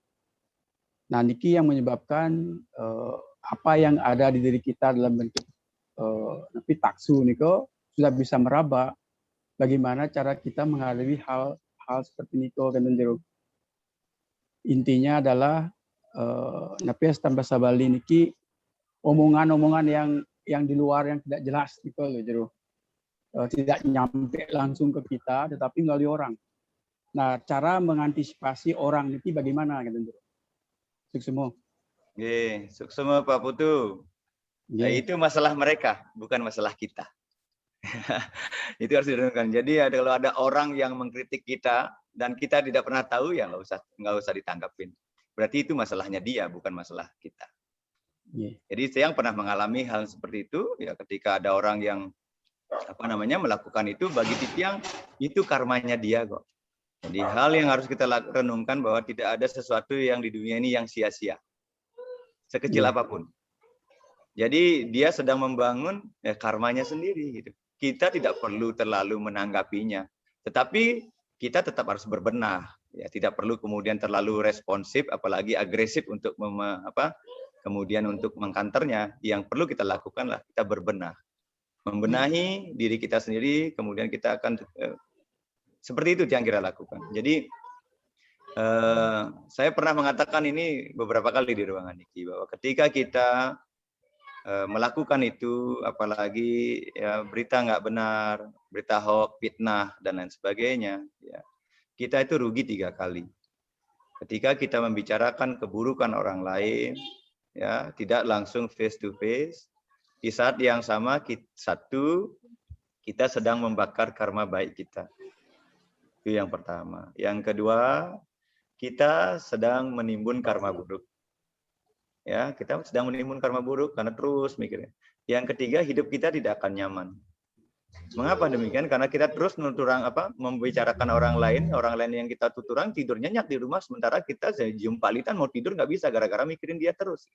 Nah, niki yang menyebabkan apa yang ada di diri kita dalam bentuk tapi taksu niko sudah bisa meraba bagaimana cara kita menghadapi hal seperti niko kan jero. Intinya adalah napias tambah sabali niki omongan-omongan yang di luar yang tidak jelas niko loh jero. Tidak nyampe langsung ke kita tetapi melalui orang. Nah, cara mengantisipasi orang niki bagaimana kan jero. Suksemo. Nggih, suksema Pak Putu. Nah, itu masalah mereka, bukan masalah kita. Itu harus direnungkan. Jadi kalau ada orang yang mengkritik kita dan kita tidak pernah tahu, ya nggak usah ditanggapin. Berarti itu masalahnya dia, bukan masalah kita. Jadi saya yang pernah mengalami hal seperti itu, ya ketika ada orang yang melakukan itu, bagi Titiang itu karmanya dia kok. Jadi hal yang harus kita renungkan bahwa tidak ada sesuatu yang di dunia ini yang sia-sia, sekecil apapun. Jadi dia sedang membangun karmanya sendiri. Gitu. Kita tidak perlu terlalu menanggapinya, tetapi kita tetap harus berbenah. Ya, tidak perlu kemudian terlalu responsif, apalagi agresif untuk kemudian untuk mengkanternya. Yang perlu kita lakukanlah kita berbenah, membenahi diri kita sendiri. Kemudian kita akan seperti itu yang kita lakukan. Jadi saya pernah mengatakan ini beberapa kali di ruangan ini bahwa ketika kita melakukan itu, apalagi ya, berita nggak benar, berita hoax, fitnah dan lain sebagainya, ya, kita itu rugi 3 kali. Ketika kita membicarakan keburukan orang lain, ya tidak langsung face to face, di saat yang sama kita sedang membakar karma baik kita. Itu yang pertama. Yang kedua, kita sedang menimbun karma buruk. Ya, kita sedang menimbun karma buruk karena terus mikirnya. Yang ketiga, hidup kita tidak akan nyaman. Mengapa demikian? Karena kita terus membicarakan orang lain yang kita tuturang tidur nyenyak di rumah, sementara kita jumpalitan mau tidur nggak bisa gara-gara mikirin dia terus.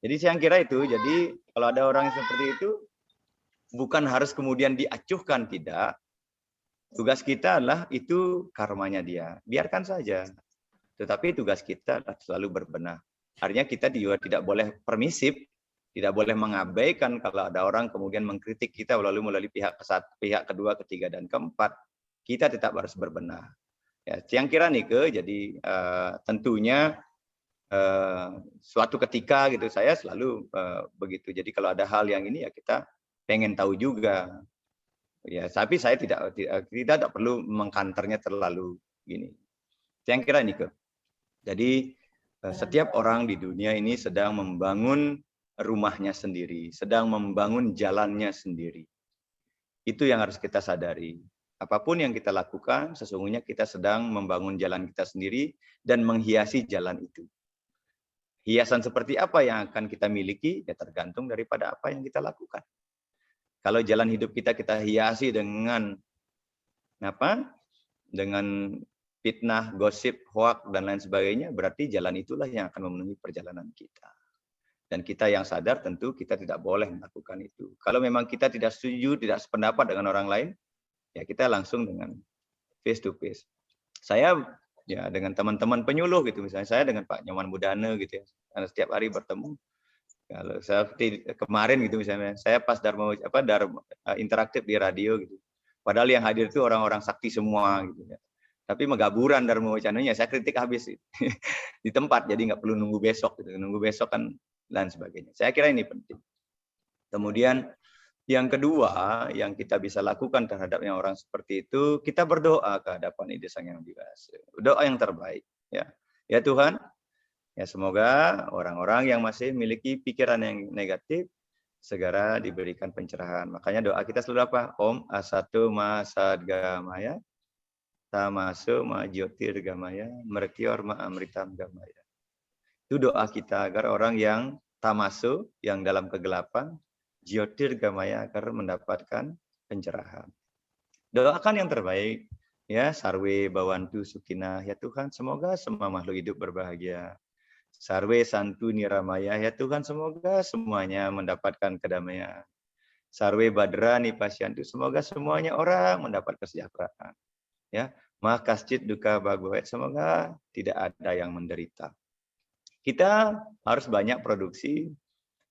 Jadi saya kira itu. Jadi kalau ada orang yang seperti itu, bukan harus kemudian diacuhkan, tidak. Tugas kita adalah itu karmanya dia, biarkan saja. Tetapi tugas kita adalah selalu berbenah. Artinya kita juga tidak boleh permisif, tidak boleh mengabaikan kalau ada orang kemudian mengkritik kita melalui pihak kedua, ketiga, dan keempat. Kita tetap harus berbenah. Ya, yang kira Nike, jadi tentunya suatu ketika gitu saya selalu begitu. Jadi kalau ada hal yang ini ya kita pengen tahu juga. Ya, tapi saya tidak perlu mengkanternya terlalu gini. Yang kira Nike. Jadi setiap orang di dunia ini sedang membangun rumahnya sendiri, sedang membangun jalannya sendiri. Itu yang harus kita sadari. Apapun yang kita lakukan, sesungguhnya kita sedang membangun jalan kita sendiri dan menghiasi jalan itu. Hiasan seperti apa yang akan kita miliki, ya tergantung daripada apa yang kita lakukan. Kalau jalan hidup kita hiasi dengan dengan fitnah, gosip, hoak, dan lain sebagainya, berarti jalan itulah yang akan memenuhi perjalanan kita. Dan kita yang sadar tentu kita tidak boleh melakukan itu. Kalau memang kita tidak setuju, tidak sependapat dengan orang lain, ya kita langsung dengan face to face. Saya ya dengan teman-teman penyuluh gitu, misalnya saya dengan Pak Nyoman Budana gitu ya, karena setiap hari bertemu. Kalau seperti kemarin gitu misalnya, saya pas Dharma interaktif di radio gitu. Padahal yang hadir itu orang-orang sakti semua gitu ya. Tapi megaburan Dharma Wacananya saya kritik habis di tempat, jadi nggak perlu nunggu besok gitu. Nunggu besok kan dan sebagainya. Saya kira ini penting. Kemudian yang kedua yang kita bisa lakukan terhadap yang orang seperti itu, kita berdoa ke hadapan Ide Sang Yang Widi. Doa yang terbaik ya. Ya Tuhan, ya semoga orang-orang yang masih memiliki pikiran yang negatif segera diberikan pencerahan. Makanya doa kita selalu apa? Om Asatu Ma Sadgamaya Tamasu Ma Jyotirgamaya Mertyor Ma Amritam Gamaya. Itu doa kita agar orang yang tamasu, yang dalam kegelapan, Jyotirgamaya agar mendapatkan pencerahan. Doakan yang terbaik, ya Sarwe Bawantu Sukinah, ya Tuhan, semoga semua makhluk hidup berbahagia. Sarwe santu niramaya, ya Tuhan semoga semuanya mendapatkan kedamaian. Sarwe badra nipasyantu, semoga semuanya orang mendapat kesejahteraan. Ya, makasjid duka bagwet, semoga tidak ada yang menderita. Kita harus banyak produksi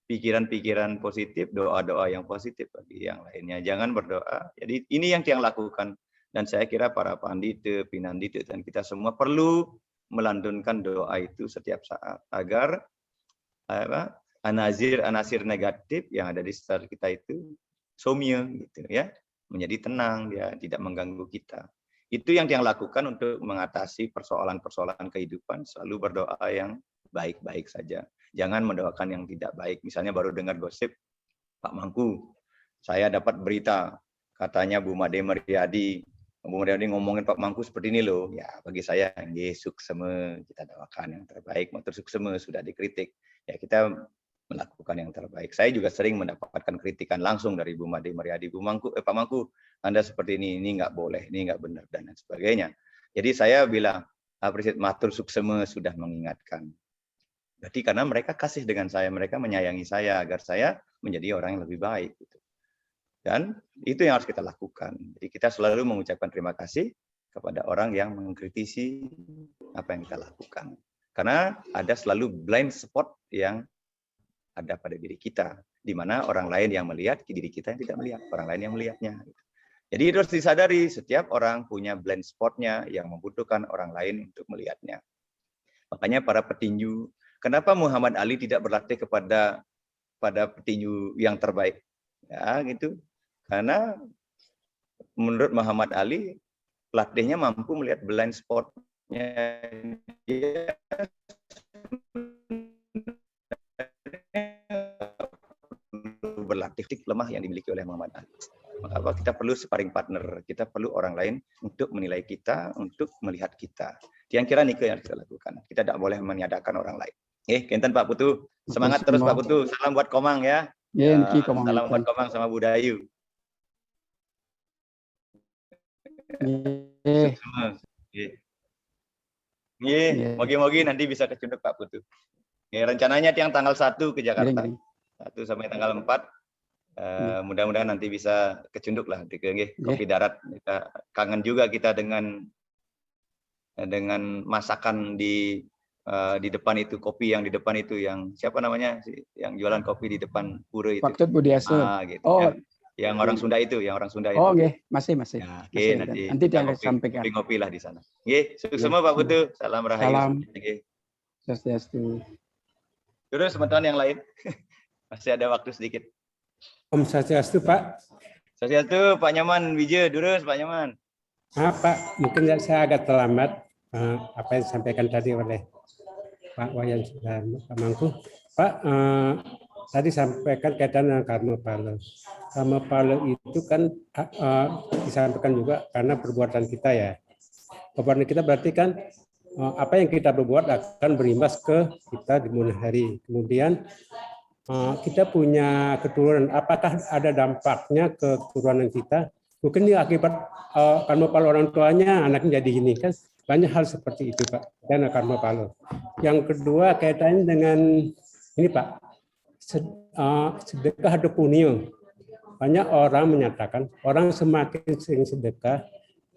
pikiran-pikiran positif, doa-doa yang positif bagi yang lainnya. Jangan berdoa. Jadi ini yang lakukan. Dan saya kira para pandita, pinandita, dan kita semua perlu melantunkan doa itu setiap saat agar anasir negatif yang ada di sekitar kita itu somya gitu ya, menjadi tenang, dia tidak mengganggu kita. Itu yang lakukan untuk mengatasi persoalan-persoalan kehidupan, selalu berdoa yang baik-baik saja. Jangan mendoakan yang tidak baik. Misalnya baru dengar gosip Pak Mangku, saya dapat berita katanya Bu Made Mariadi ngomongin Pak Mangku seperti ini loh. Ya, bagi saya suksema, kita doakan yang terbaik. Motor suksema sudah dikritik, ya kita melakukan yang terbaik. Saya juga sering mendapatkan kritikan langsung dari Bu Made Mariadi, Pak Mangku, Anda seperti ini nggak boleh, ini nggak benar dan lain sebagainya. Jadi saya bilang apresiat matur suksema sudah mengingatkan. Berarti karena mereka kasih dengan saya, mereka menyayangi saya agar saya menjadi orang yang lebih baik. Dan itu yang harus kita lakukan. Jadi kita selalu mengucapkan terima kasih kepada orang yang mengkritisi apa yang kita lakukan. Karena ada selalu blind spot yang ada pada diri kita, di mana orang lain yang melihat, diri kita yang tidak melihat, orang lain yang melihatnya. Jadi itu harus disadari, setiap orang punya blind spotnya yang membutuhkan orang lain untuk melihatnya. Makanya para petinju, kenapa Muhammad Ali tidak berlatih kepada petinju yang terbaik? Ya, gitu. Karena menurut Muhammad Ali, pelatihnya mampu melihat blind spot-nya dia berlatih lemah yang dimiliki oleh Muhammad Ali. Maka kita perlu sparring partner, kita perlu orang lain untuk menilai kita, untuk melihat kita. Yang kira Nike yang kita lakukan. Kita tidak boleh meniadakan orang lain. Kenten Pak Putu, semangat terus Pak Putu. Salam buat Komang ya. Salam buat Komang sama Budayu. Mogi-mogi nanti bisa kecunduk Pak Putu. Rencananya yang tanggal 1 ke Jakarta. 1 sampai tanggal 4. Mudah-mudahan nanti bisa kecunduk lah di kopi darat. Kita kangen juga kita dengan masakan di depan itu, kopi yang di depan itu, yang siapa namanya yang jualan kopi di depan pura itu. Paktut Budiaso. Gitu. Oh, yang orang Sunda itu, Oh, oke, masih. Ya, nanti dia sampaikan. Ngopi lah di sana. Sukses semua Pak Putu. Salam rahayu. Salam. Swastiastu. Terus teman-teman yang lain. Masih ada waktu sedikit. Om Swastiastu, Pak. Swastiastu, Pak Nyaman Wijaya, Durus, Pak Nyaman. Pak, mungkin saya agak terlambat apa yang disampaikan tadi oleh Pak Wayan dan Pak Mangku. Pak, tadi sampaikan kaitan dengan karma pala. Karma pala itu kan disampaikan juga karena perbuatan kita ya. Perbuatan kita berarti kan apa yang kita berbuat akan berimbas ke kita di kemudian hari. Kemudian kita punya keturunan, apakah ada dampaknya ke keturunan kita? Mungkin ini akibat karma pala orang tuanya, anaknya jadi gini kan. Banyak hal seperti itu Pak, dan karma pala. Yang kedua kaitannya dengan ini Pak, sedekah ada punio. Banyak orang menyatakan orang semakin sering sedekah,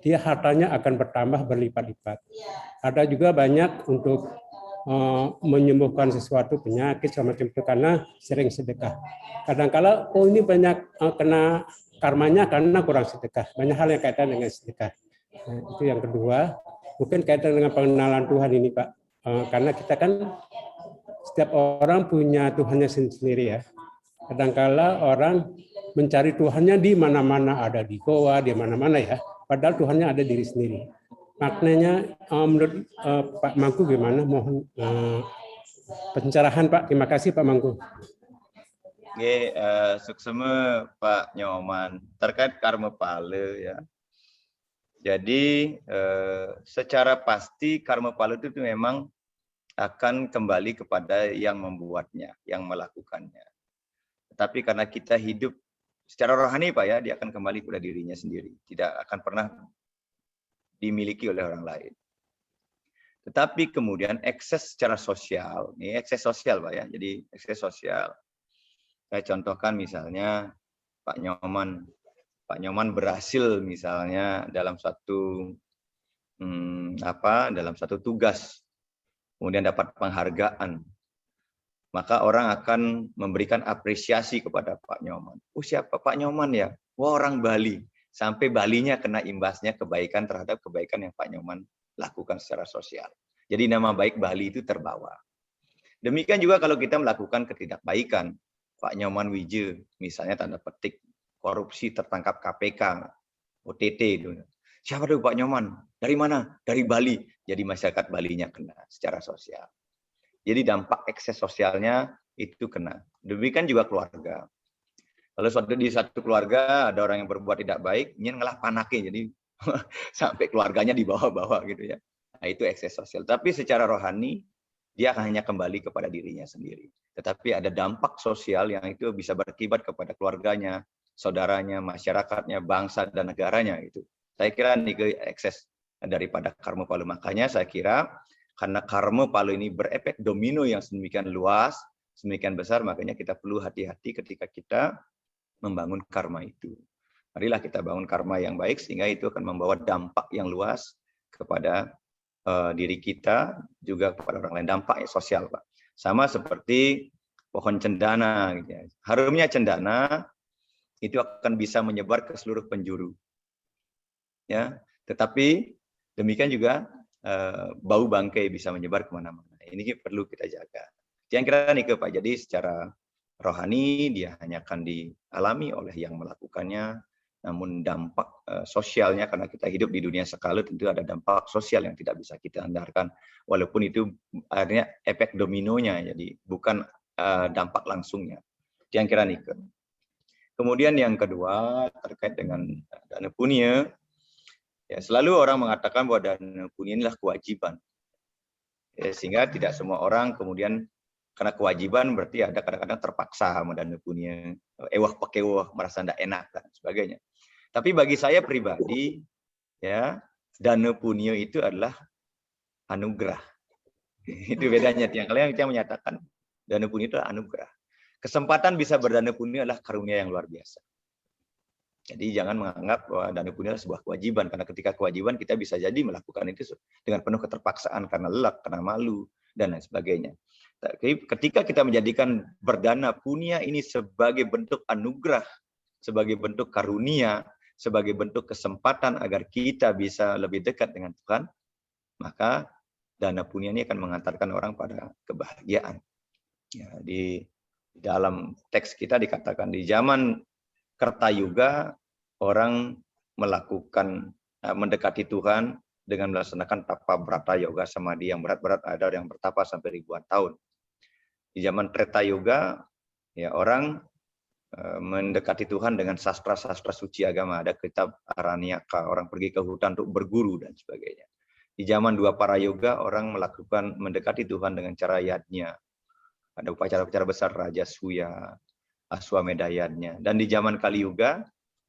dia hartanya akan bertambah berlipat-lipat. Ada juga banyak untuk menyembuhkan sesuatu penyakit semacam itu karena sering sedekah. Kadang-kala ini banyak kena karmanya karena kurang sedekah. Banyak hal yang kaitan dengan sedekah. Nah, itu yang kedua. Mungkin kaitan dengan pengenalan Tuhan ini Pak. Karena kita kan setiap orang punya Tuhannya sendiri ya. Kadang-kala orang mencari Tuhannya di mana-mana, ada di goa, di mana-mana ya. Padahal Tuhannya ada diri sendiri. Maknanya menurut Pak Mangku gimana? Mohon pencerahan Pak. Terima kasih Pak Mangku. Suksema Pak Nyoman terkait karma pala ya. Jadi secara pasti karma pala itu memang akan kembali kepada yang membuatnya, yang melakukannya. Tetapi karena kita hidup secara rohani Pak ya, dia akan kembali pada dirinya sendiri, tidak akan pernah dimiliki oleh orang lain. Tetapi kemudian ekses secara sosial, ini ekses sosial Pak ya, jadi ekses sosial. Saya contohkan misalnya Pak Nyoman berhasil misalnya dalam satu dalam satu tugas, kemudian dapat penghargaan, maka orang akan memberikan apresiasi kepada Pak Nyoman. Oh siapa Pak Nyoman ya? Wah orang Bali. Sampai Balinya kena imbasnya kebaikan terhadap kebaikan yang Pak Nyoman lakukan secara sosial. Jadi nama baik Bali itu terbawa. Demikian juga kalau kita melakukan ketidakbaikan. Pak Nyoman Wije, misalnya tanda petik, korupsi tertangkap KPK, OTT itu. Siapa tuh Pak Nyoman? Dari mana? Dari Bali. Jadi masyarakat Balinya kena secara sosial. Jadi dampak ekses sosialnya itu kena. Demikian juga keluarga. Kalau di satu keluarga ada orang yang berbuat tidak baik, ingin ngalah panake, jadi sampai keluarganya di bawah-bawah gitu ya. Nah, itu ekses sosial. Tapi secara rohani dia akan hanya kembali kepada dirinya sendiri. Tetapi ada dampak sosial yang itu bisa berakibat kepada keluarganya, saudaranya, masyarakatnya, bangsa dan negaranya itu. Saya kira ini ekses daripada karma palu. Makanya saya kira karena karma palu ini berefek domino yang sedemikian luas, sedemikian besar, makanya kita perlu hati-hati ketika kita membangun karma itu. Marilah kita bangun karma yang baik sehingga itu akan membawa dampak yang luas kepada diri kita, juga kepada orang lain, dampak sosial, Pak. Sama seperti pohon cendana. Gitu ya. Harumnya cendana itu akan bisa menyebar ke seluruh penjuru. Ya, tetapi demikian juga bau bangkai bisa menyebar kemana-mana. Ini perlu kita jaga. Yang kira nih Pak, jadi secara rohani dia hanya akan dialami oleh yang melakukannya, namun dampak sosialnya karena kita hidup di dunia sekali tentu ada dampak sosial yang tidak bisa kita hindarkan, walaupun itu akhirnya efek dominonya, jadi bukan dampak langsungnya. Yang kira nih. Kemudian yang kedua terkait dengan dana punya, ya selalu orang mengatakan bahwa dana punya inilah kewajiban, ya, sehingga tidak semua orang kemudian karena kewajiban berarti ada kadang-kadang terpaksa dana punya, pakai merasa tidak enak dan sebagainya. Tapi bagi saya pribadi, ya dana punya itu adalah anugerah. Itu bedanya. Yang kalian yang menyatakan dana punya itu adalah anugerah. Kesempatan bisa berdana punya adalah karunia yang luar biasa. Jadi jangan menganggap bahwa dana punya adalah sebuah kewajiban, karena ketika kewajiban kita bisa jadi melakukan itu dengan penuh keterpaksaan karena lelah, karena malu dan lain sebagainya. Tapi ketika kita menjadikan berdana punya ini sebagai bentuk anugerah, sebagai bentuk karunia, sebagai bentuk kesempatan agar kita bisa lebih dekat dengan Tuhan, maka dana punya ini akan mengantarkan orang pada kebahagiaan. Ya, di dalam teks kita dikatakan di zaman Kertayuga orang melakukan mendekati Tuhan dengan melaksanakan tapa brata yoga samadhi yang berat-berat, ada yang bertapa sampai ribuan tahun. Di zaman Treta Yoga, ya orang mendekati Tuhan dengan sastra-sastra suci agama. Ada kitab Aranyaka, orang pergi ke hutan untuk berguru dan sebagainya. Di zaman Dwapara Yoga, orang mendekati Tuhan dengan cara yadnya. Ada upacara-upacara besar Raja Suya, Aswamedha yadnya. Dan di zaman Kali Yuga,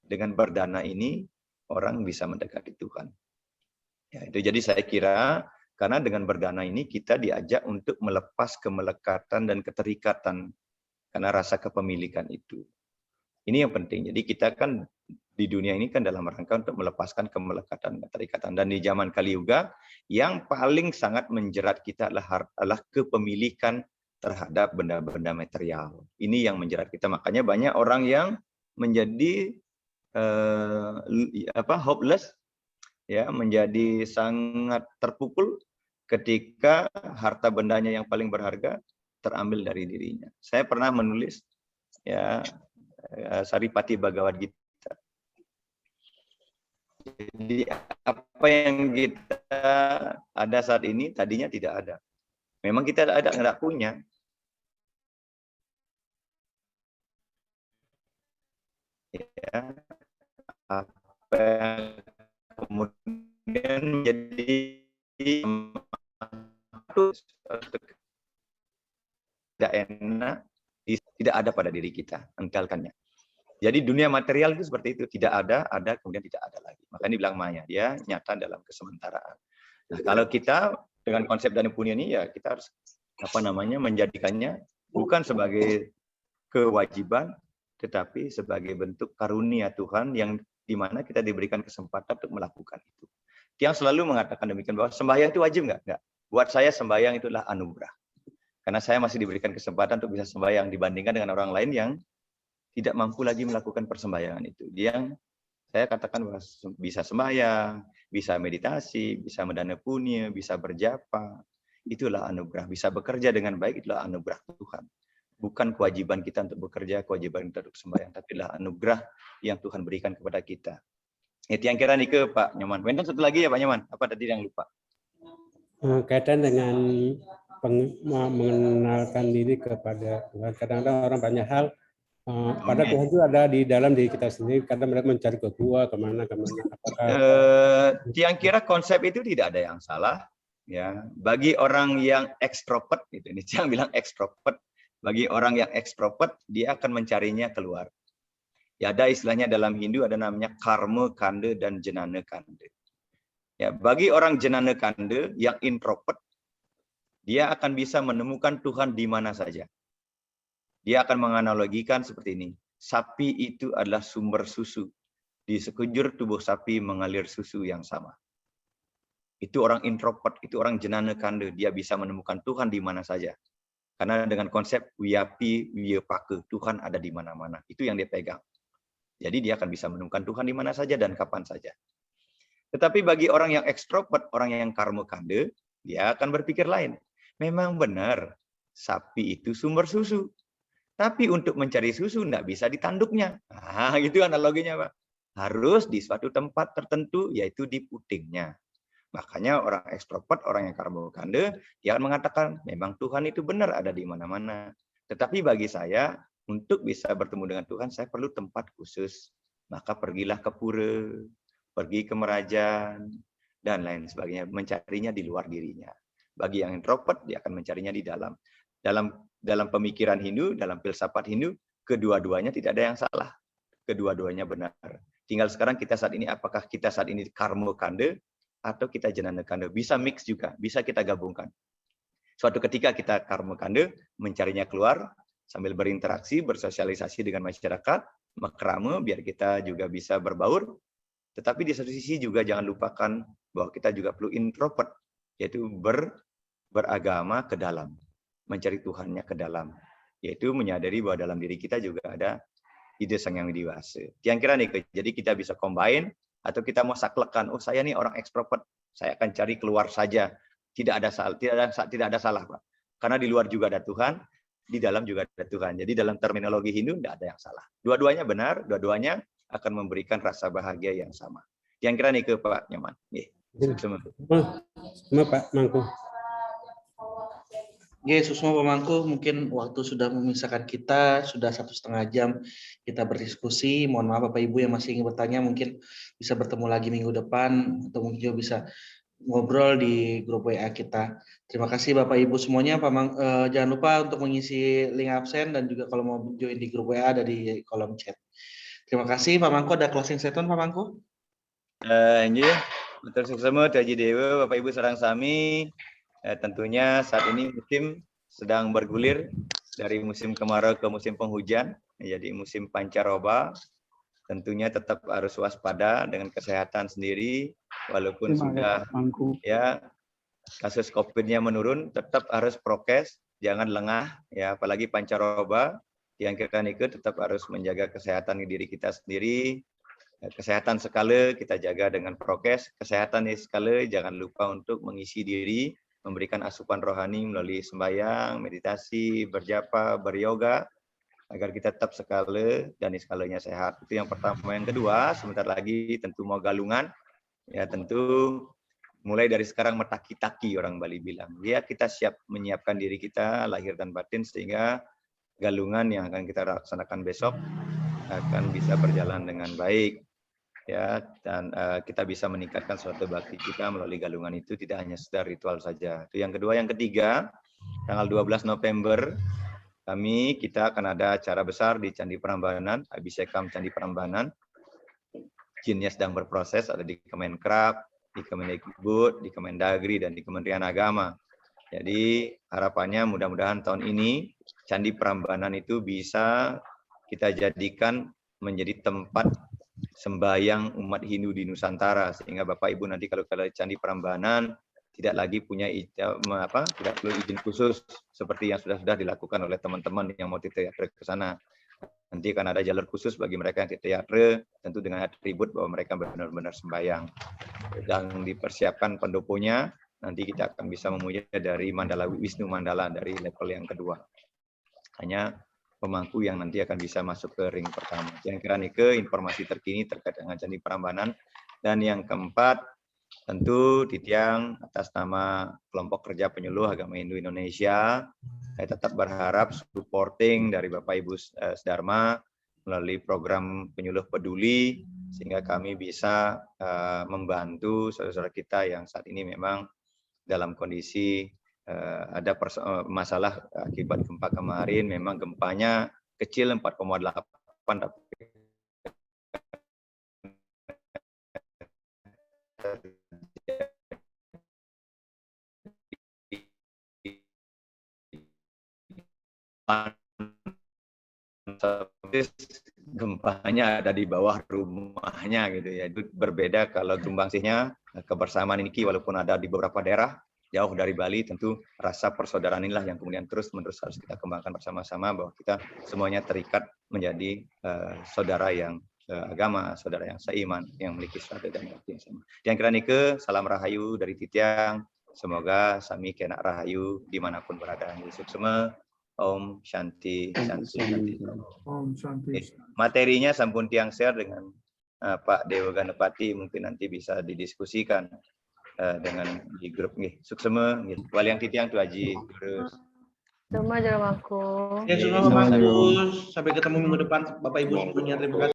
dengan berdana ini, orang bisa mendekati Tuhan. Ya, itu jadi saya kira karena dengan berdana ini kita diajak untuk melepas kemelekatan dan keterikatan karena rasa kepemilikan itu. Ini yang penting. Jadi kita kan di dunia ini kan dalam rangka untuk melepaskan kemelekatan dan keterikatan. Dan di zaman Kali Yuga yang paling sangat menjerat kita adalah kepemilikan terhadap benda-benda material. Ini yang menjerat kita. Makanya banyak orang yang menjadi hopeless, ya, menjadi sangat terpukul ketika harta bendanya yang paling berharga terambil dari dirinya. Saya pernah menulis, ya, Saripati Bhagavad Gita. Jadi apa yang kita ada saat ini tadinya tidak ada. Memang kita nggak punya. Ya, apa yang kemudian menjadi tidak enak, tidak ada pada diri kita, engkalkannya. Jadi dunia material itu seperti itu, tidak ada kemudian tidak ada lagi. Makanya dibilang maya, dia nyata dalam kesementaraan. Nah, kalau kita dengan konsep Dana Punya ini ya kita harus menjadikannya bukan sebagai kewajiban, tetapi sebagai bentuk karunia Tuhan yang dimana kita diberikan kesempatan untuk melakukan itu. Yang selalu mengatakan demikian bahwa sembahyang itu wajib nggak? Nggak. Buat saya sembahyang itulah anugerah. Karena saya masih diberikan kesempatan untuk bisa sembahyang dibandingkan dengan orang lain yang tidak mampu lagi melakukan persembahyangan itu. Yang saya katakan bahwa bisa sembahyang, bisa meditasi, bisa mendana punya, bisa berjapa. Itulah anugerah. Bisa bekerja dengan baik, itulah anugerah Tuhan. Bukan kewajiban kita untuk bekerja, kewajiban kita untuk sembahyang, tapi adalah anugerah yang Tuhan berikan kepada kita. Itu yang kira nih ke Pak Nyoman. Wenten satu lagi ya Pak Nyoman. Apa tadi yang lupa? Kaitan dengan mengenalkan diri kepada Tuhan. Kadang-kadang orang banyak hal pada Tuhan itu ada di dalam diri kita sendiri. Kadang mereka mencari ke gua, kemana. Apakah yang kira konsep itu tidak ada yang salah. Ya, bagi orang yang ekstrovert, itu ini yang bilang ekstrovert. Bagi orang yang ekstrovert, dia akan mencarinya keluar. Ya, ada istilahnya dalam Hindu ada namanya karma kanda dan jenana kanda. Ya, bagi orang jenana kanda yang introvert, dia akan bisa menemukan Tuhan di mana saja. Dia akan menganalogikan seperti ini. Sapi itu adalah sumber susu. Di sekujur tubuh sapi mengalir susu yang sama. Itu orang introvert, itu orang jenana kanda. Dia bisa menemukan Tuhan di mana saja. Karena dengan konsep wiyapi wiyapake, Tuhan ada di mana-mana. Itu yang dia pegang. Jadi dia akan bisa menemukan Tuhan di mana saja dan kapan saja. Tetapi bagi orang yang ekstrovert, orang yang karma kanda, dia akan berpikir lain. Memang benar, sapi itu sumber susu. Tapi untuk mencari susu tidak bisa ditanduknya. Nah, itu analoginya, Pak. Harus di suatu tempat tertentu, yaitu di putingnya. Makanya orang ekstrovert, orang yang karma kanda, dia akan mengatakan, memang Tuhan itu benar ada di mana-mana. Tetapi bagi saya, untuk bisa bertemu dengan Tuhan, saya perlu tempat khusus. Maka pergilah ke pura, pergi ke merajaan, dan lain sebagainya. Mencarinya di luar dirinya. Bagi yang introvert, dia akan mencarinya di dalam. Dalam pemikiran Hindu, dalam filsafat Hindu, kedua-duanya tidak ada yang salah. Kedua-duanya benar. Tinggal sekarang kita saat ini, apakah kita saat ini karma kanda, atau kita jenana kanda. Bisa mix juga, bisa kita gabungkan. Suatu ketika kita karma kanda, mencarinya keluar, sambil berinteraksi, bersosialisasi dengan masyarakat, makrama, biar kita juga bisa berbaur. Tetapi di satu sisi juga jangan lupakan bahwa kita juga perlu introvert, yaitu beragama ke dalam, mencari Tuhannya ke dalam, yaitu menyadari bahwa dalam diri kita juga ada ide Sang Yang Widiwasa. Yang kira nih, jadi kita bisa combine, atau kita mau saklekan, oh saya nih orang ekstrovert, saya akan cari keluar saja. Tidak ada salah, Pak. Karena di luar juga ada Tuhan, di dalam juga ada Tuhan. Jadi dalam terminologi Hindu tidak ada yang salah. Dua-duanya benar, dua-duanya akan memberikan rasa bahagia yang sama. Yang kira nih ke Pak Nyoman. Semua Pak Mangku. Susma Pak Mangku, mungkin waktu sudah memisahkan kita, sudah 1,5 jam kita berdiskusi. Mohon maaf Bapak Ibu yang masih ingin bertanya, mungkin bisa bertemu lagi minggu depan, atau mungkin juga bisa ngobrol di grup WA kita. Terima kasih Bapak Ibu semuanya. Jangan lupa untuk mengisi link absen, dan juga kalau mau join di grup WA ada di kolom chat. Terima kasih Pak Mangku, ada closing statement Pak Mangku? Ini betul semua Taji Dewa, Bapak Ibu sareng sami. Tentunya saat ini musim sedang bergulir dari musim kemarau ke musim penghujan, jadi musim pancaroba. Tentunya tetap harus waspada dengan kesehatan sendiri, walaupun sudah ya kasus COVID-nya menurun, tetap harus prokes, jangan lengah ya, apalagi pancaroba. Yang kita ikut tetap harus menjaga kesehatan diri kita sendiri. Kesehatan sekali kita jaga dengan prokes, kesehatan sekali jangan lupa untuk mengisi diri, memberikan asupan rohani melalui sembahyang, meditasi, berjapa, beryoga, agar kita tetap sekali dan skalanya sehat. Itu yang pertama. Yang kedua, sebentar lagi tentu mau galungan, ya tentu mulai dari sekarang metaki-taki orang Bali bilang. Ya kita siap menyiapkan diri kita lahir dan batin sehingga galungan yang akan kita laksanakan besok akan bisa berjalan dengan baik. Ya, dan kita bisa meningkatkan suatu bakti kita melalui galungan itu, tidak hanya sekedar ritual saja. Itu yang kedua. Yang ketiga, tanggal 12 November kita akan ada acara besar di Candi Prambanan, Abhisekam Candi Prambanan. Jinnya sedang berproses, ada di Kemenkrab, di Kemendikbud, di Kemendagri, dan di Kementerian Agama. Jadi harapannya mudah-mudahan tahun ini Candi Prambanan itu bisa kita jadikan menjadi tempat sembahyang umat Hindu di Nusantara, sehingga Bapak Ibu nanti kalau ke Candi Prambanan tidak lagi punya tidak perlu izin khusus seperti yang sudah dilakukan oleh teman-teman yang mau tirta-yatra ke sana. Nanti akan ada jalur khusus bagi mereka yang tirta-yatra, tentu dengan atribut bahwa mereka benar-benar sembahyang. Dan dipersiapkan pendoponya, nanti kita akan bisa memuja dari Mandala Wisnu Mandala dari level yang kedua. Hanya pemangku yang nanti akan bisa masuk ke ring pertama. Yang kira ke informasi terkini terkait dengan Candi Prambanan. Dan yang keempat, tentu Titiang atas nama Kelompok Kerja Penyuluh Agama Hindu Indonesia, saya tetap berharap supporting dari Bapak Ibu Sdharma melalui program penyuluh peduli, sehingga kami bisa membantu saudara-saudara kita yang saat ini memang dalam kondisi ada masalah akibat gempa kemarin. Memang gempanya kecil 4,8, tapi gempanya ada di bawah rumahnya gitu ya. Itu berbeda kalau gembangsihnya kebersamaan ini walaupun ada di beberapa daerah jauh dari Bali, tentu rasa persaudaraan inilah yang kemudian terus-menerus harus kita kembangkan bersama-sama, bahwa kita semuanya terikat menjadi saudara yang agama, saudara yang seiman, yang memiliki strategi dan yang sama. Yang kira nike, salam rahayu dari Titiang. Semoga sami kena rahayu dimanapun berada. Suksema. Om Shanti Shanti Shanti. Om Shanti. Materinya sampun tiang share dengan Pak Dewa Ganepati, mungkin nanti bisa didiskusikan dengan di grup nih. Suksema nggih. Waliang Titiang tu aji terus. Semua jalan aku. Ya, semua Mas Gus. Sampai ketemu minggu depan Bapak Ibu semuanya. Terima kasih.